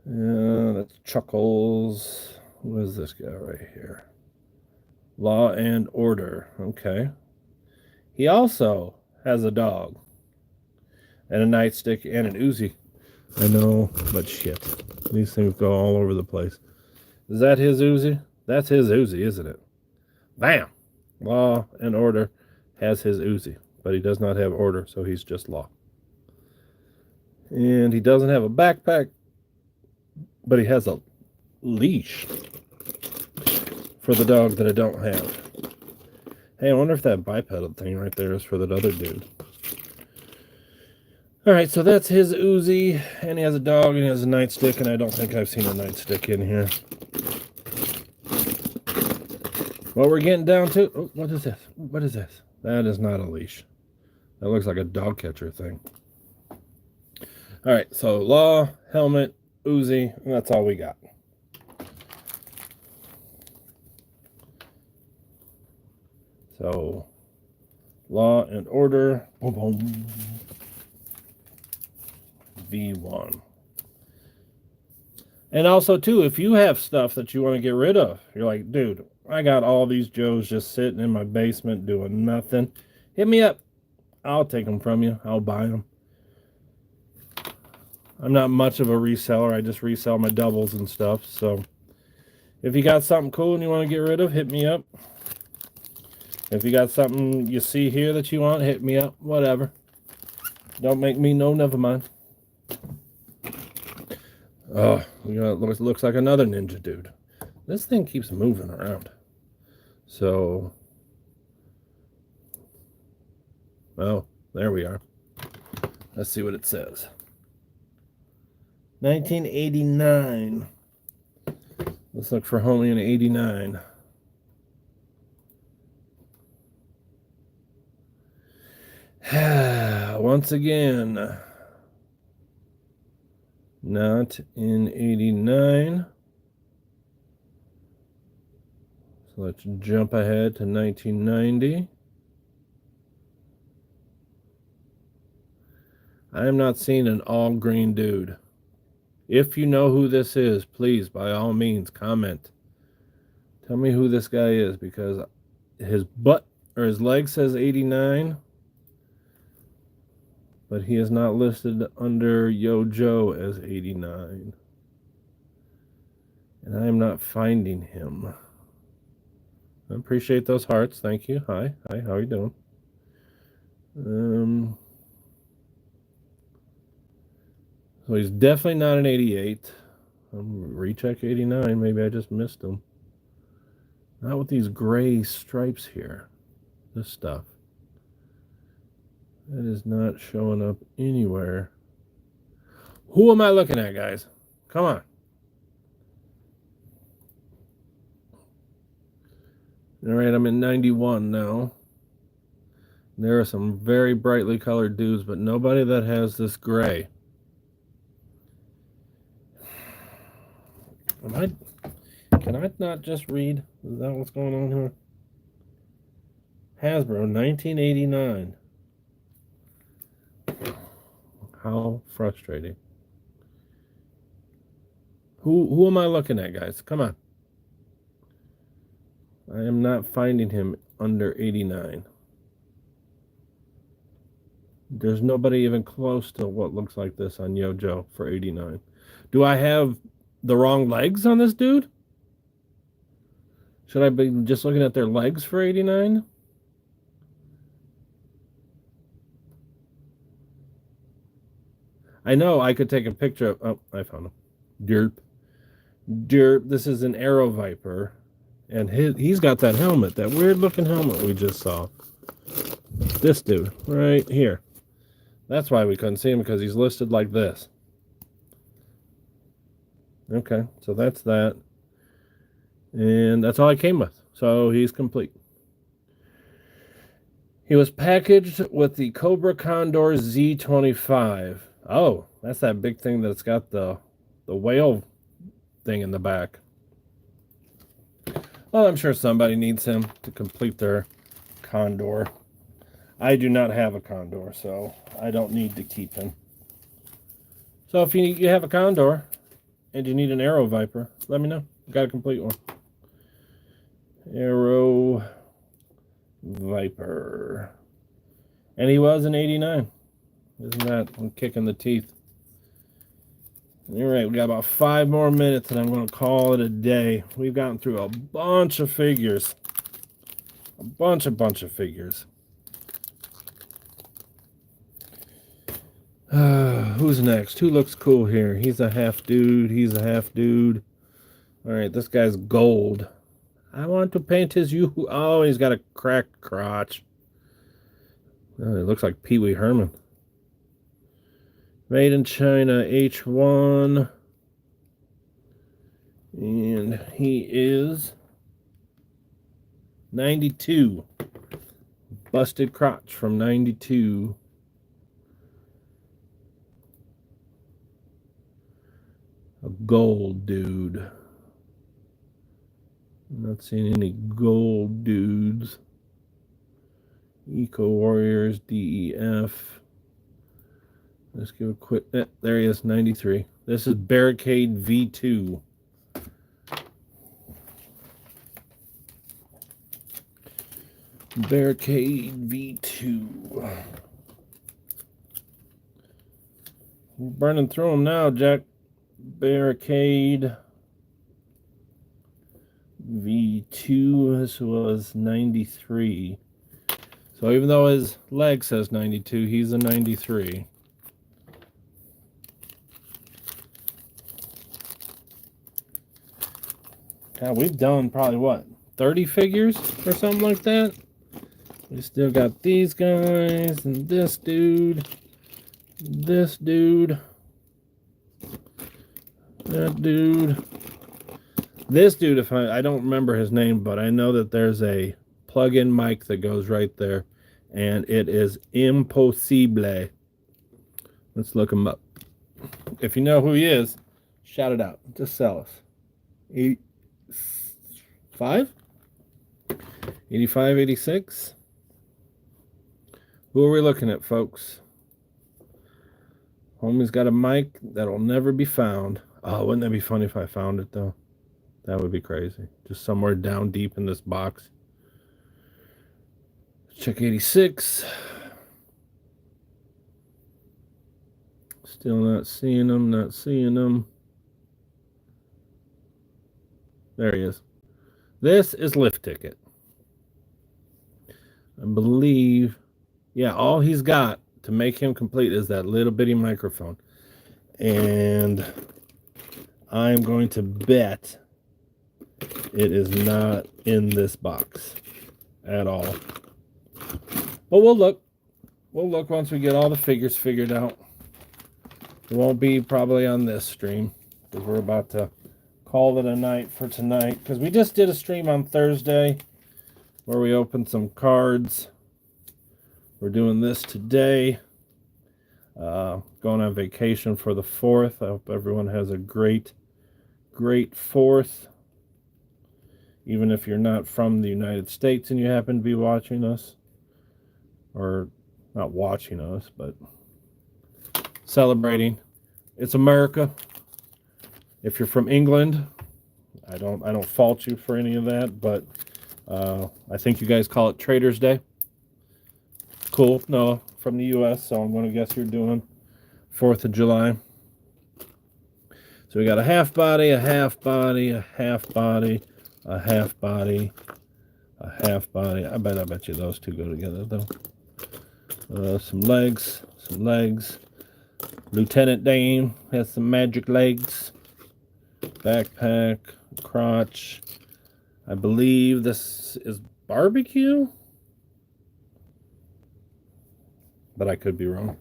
Yeah, that's Chuckles. What is this guy right here? Law and Order. Okay. He also has a dog. and a nightstick and an Uzi. I know, but shit. These things go all over the place. Is that his Uzi? That's his Uzi, isn't it? Bam! Law and Order has his Uzi, but he does not have Order, so he's just Law. And he doesn't have a backpack, but he has a leash for the dog that I don't have. Hey, I wonder if that bipedal thing right there is for that other dude. Alright, so that's his Uzi, and he has a dog, and he has a nightstick, and I don't think I've seen a nightstick in here. Well, we're getting down to... Oh, what is this? What is this? That is not a leash. That looks like a dog catcher thing. Alright, so Law, helmet, Uzi, and that's all we got. So, Law and Order. Boom, boom. V1. And also, too, if you have stuff that you want to get rid of, you're like, dude, I got all these Joes just sitting in my basement doing nothing. Hit me up. I'll take them from you. I'll buy them. I'm not much of a reseller. I just resell my doubles and stuff. So if you got something cool and you want to get rid of, hit me up. If you got something you see here that you want, hit me up. Whatever. Don't make me know, never mind. Oh, it looks like another ninja dude. This thing keeps moving around. So, oh, there we are. Let's see what it says. 1989. Let's look for homie in 89. Once again, not in 89. So let's jump ahead to 1990. I am not seeing an all green dude. If you know who this is, please, by all means, comment. Tell me who this guy is, because his butt or his leg says 89, but he is not listed under Yo Joe as 89. And I am not finding him. I appreciate those hearts. Thank you. Hi, how are you doing? So he's definitely not an 88. Recheck 89. Maybe I just missed him. Not with these gray stripes here. This stuff. That is not showing up anywhere. Who am I looking at, guys? Come on. All right, I'm in 91 now. There are some very brightly colored dudes, but nobody that has this gray. Can I not just read? Is that what's going on here? Hasbro, 1989. How frustrating. Who am I looking at, guys? Come on. I am not finding him under 89. There's nobody even close to what looks like this on Yo Joe for 89. Do I have the wrong legs on this dude? Should I be just looking at their legs for 89? I know I could take a picture of... Oh, I found him. Derp. This is an Arrow Viper. And he's got that helmet, that weird-looking helmet we just saw. This dude, right here. That's why we couldn't see him, because he's listed like this. Okay, so that's that. And that's all I came with. So he's complete. He was packaged with the Cobra Condor Z25. Oh, that's that big thing that's got the whale thing in the back. Well, I'm sure somebody needs him to complete their Condor. I do not have a Condor, so I don't need to keep him. So if you have a Condor and you need an Arrow Viper, let me know. Got a complete one. Arrow Viper. And he was an 89. Isn't that a kick in the teeth? All right, we got about 5 more minutes and I'm going to call it a day. We've gotten through a bunch of figures. A bunch of figures. Who's next? Who looks cool here? He's a half dude. He's a half dude. All right, this guy's gold. I want to paint his you. Oh, he's got a cracked crotch. Oh, it looks like Pee Wee Herman. Made in China, H1. And he is 92. Busted crotch from 92. A gold dude. I'm not seeing any gold dudes. Eco Warriors, DEF. Let's give a quick. There he is, 93. This is Barricade V2. Barricade V2. We're burning through them now, Jack. Barricade V2. This was 93. So even though his leg says 92, he's a 93. Now we've done probably what, 30 figures or something like that. We still got these guys and this dude, that dude, this dude. If I don't remember his name, but I know that there's a plug-in mic that goes right there, and it is impossible. Let's look him up. If you know who he is, shout it out. Just sell us. 85, 86. Who are we looking at, folks? Homie's got a mic that'll never be found. Oh, wouldn't that be funny if I found it, though? That would be crazy. Just somewhere down deep in this box. Check 86. Still not seeing him, There he is. This is Lift Ticket. I believe, yeah, all he's got to make him complete is that little bitty microphone. And I'm going to bet it is not in this box at all. But we'll look. We'll look once we get all the figures figured out. It won't be probably on this stream, because we're about to call it a night for tonight. Because we just did a stream on Thursday where we opened some cards. We're doing this today. Going on vacation for the 4th. I hope everyone has a great 4th. Even if you're not from the United States and you happen to be watching us. Or not watching us, but celebrating. It's America. If you're from England, I don't fault you for any of that, but I think you guys call it Trader's Day. Cool. No, from the US, so I'm going to guess you're doing 4th of July. So we got a half body, a half body, a half body, a half body, a half body. I bet you those two go together, though. Some legs. Lieutenant Dane has some magic legs. Backpack, crotch. I believe this is barbecue, but I could be wrong.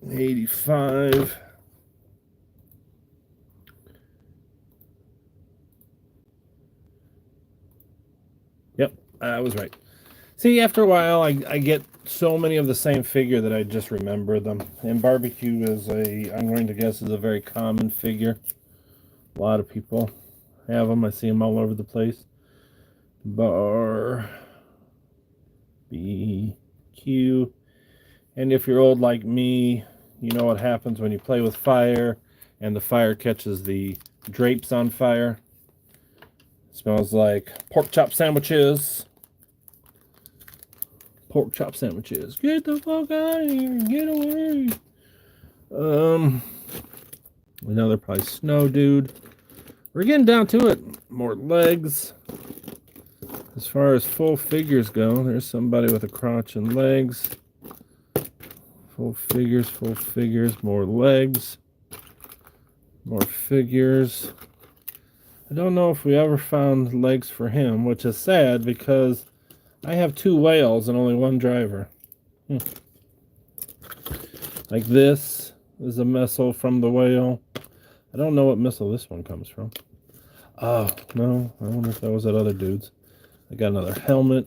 $85. Yep, I was right. See, after a while, I get so many of the same figure that I just remember them. And barbecue is I'm going to guess, is a very common figure. A lot of people have them. I see them all over the place. Barbecue. And if you're old like me, you know what happens when you play with fire and the fire catches the drapes on fire. It smells like pork chop sandwiches. pork chop sandwiches. Get the fuck out of here. Get away. Another probably snow dude. We're getting down to it. More legs. As far as full figures go, there's somebody with a crotch and legs. Full figures, more legs. More figures. I don't know if we ever found legs for him, which is sad because I have 2 whales and only 1 driver. Like this is a missile from the whale. I don't know what missile this one comes from. Oh, no. I wonder if that was that other dude's. I got another helmet.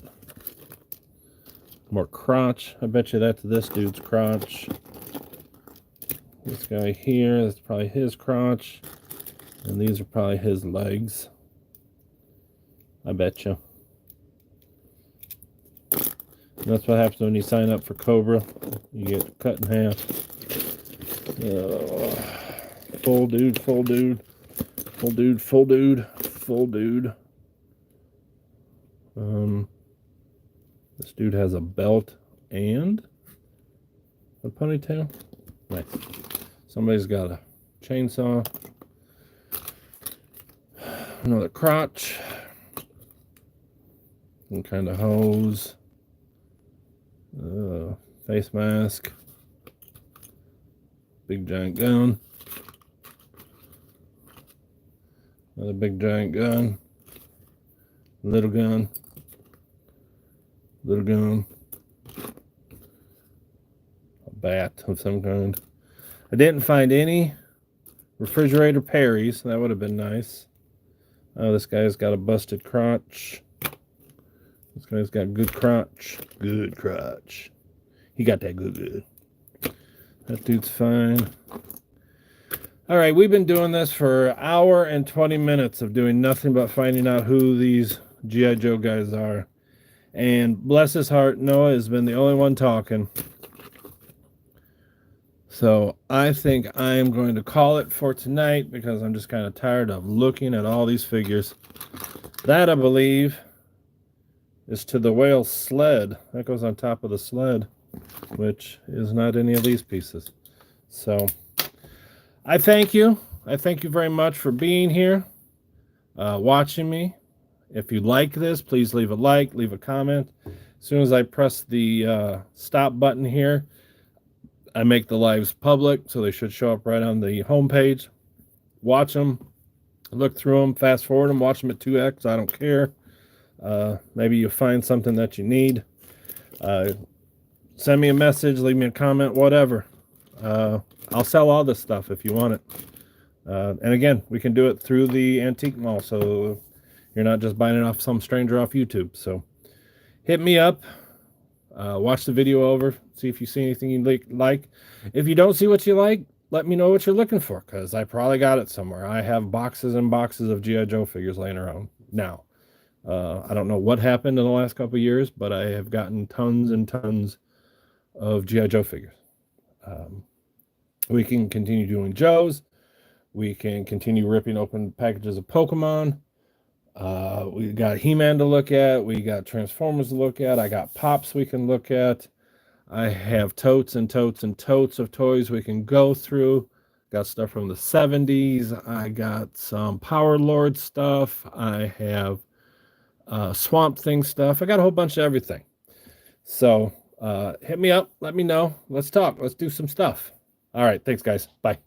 More crotch. I bet you that's this dude's crotch. This guy here, that's probably his crotch. And these are probably his legs. I bet you. That's what happens when you sign up for Cobra. You get cut in half. Full dude, full dude. Full dude, full dude, full dude. This dude has a belt and a ponytail. Nice. Somebody's got a chainsaw. Another crotch. Some kind of hose. Face mask. Big giant gun. Another big giant gun. Little gun. Little gun. A bat of some kind. I didn't find any refrigerator Perrys. That would have been nice. Oh, this guy's got a busted crotch. This guy's got good crotch. Good crotch. He got that good. That dude's fine. All right, we've been doing this for an hour and 20 minutes of doing nothing but finding out who these GI Joe guys are. And bless his heart, Noah has been the only one talking. So I think I am going to call it for tonight because I'm just kind of tired of looking at all these figures. That, I believe, is to the whale sled. That goes on top of the sled, which is not any of these pieces. So I thank you. I thank you very much for being here, watching me. If you like this, please leave a like, leave a comment. As soon as I press the stop button here, I make the lives public, so they should show up right on the homepage. Watch them, look through them, fast forward them, watch them at 2x. I don't care. Maybe you find something that you need. Send me a message, leave me a comment, whatever. I'll sell all this stuff if you want it. And again, we can do it through the antique mall, so you're not just buying it off some stranger off YouTube. So hit me up. Watch the video over. See if you see anything you like. If you don't see what you like, let me know what you're looking for, because I probably got it somewhere. I have boxes and boxes of GI Joe figures laying around now. I don't know what happened in the last couple of years, but I have gotten tons and tons of GI Joe figures. We can continue doing Joes. We can continue ripping open packages of Pokemon. We got He-Man to look at. We got Transformers to look at. I got Pops we can look at. I have totes and totes and totes of toys we can go through. Got stuff from the 70s. I got some Power Lord stuff. I have Swamp Thing stuff. I got a whole bunch of everything. So hit me up. Let me know. Let's talk. Let's do some stuff. All right. Thanks, guys. Bye.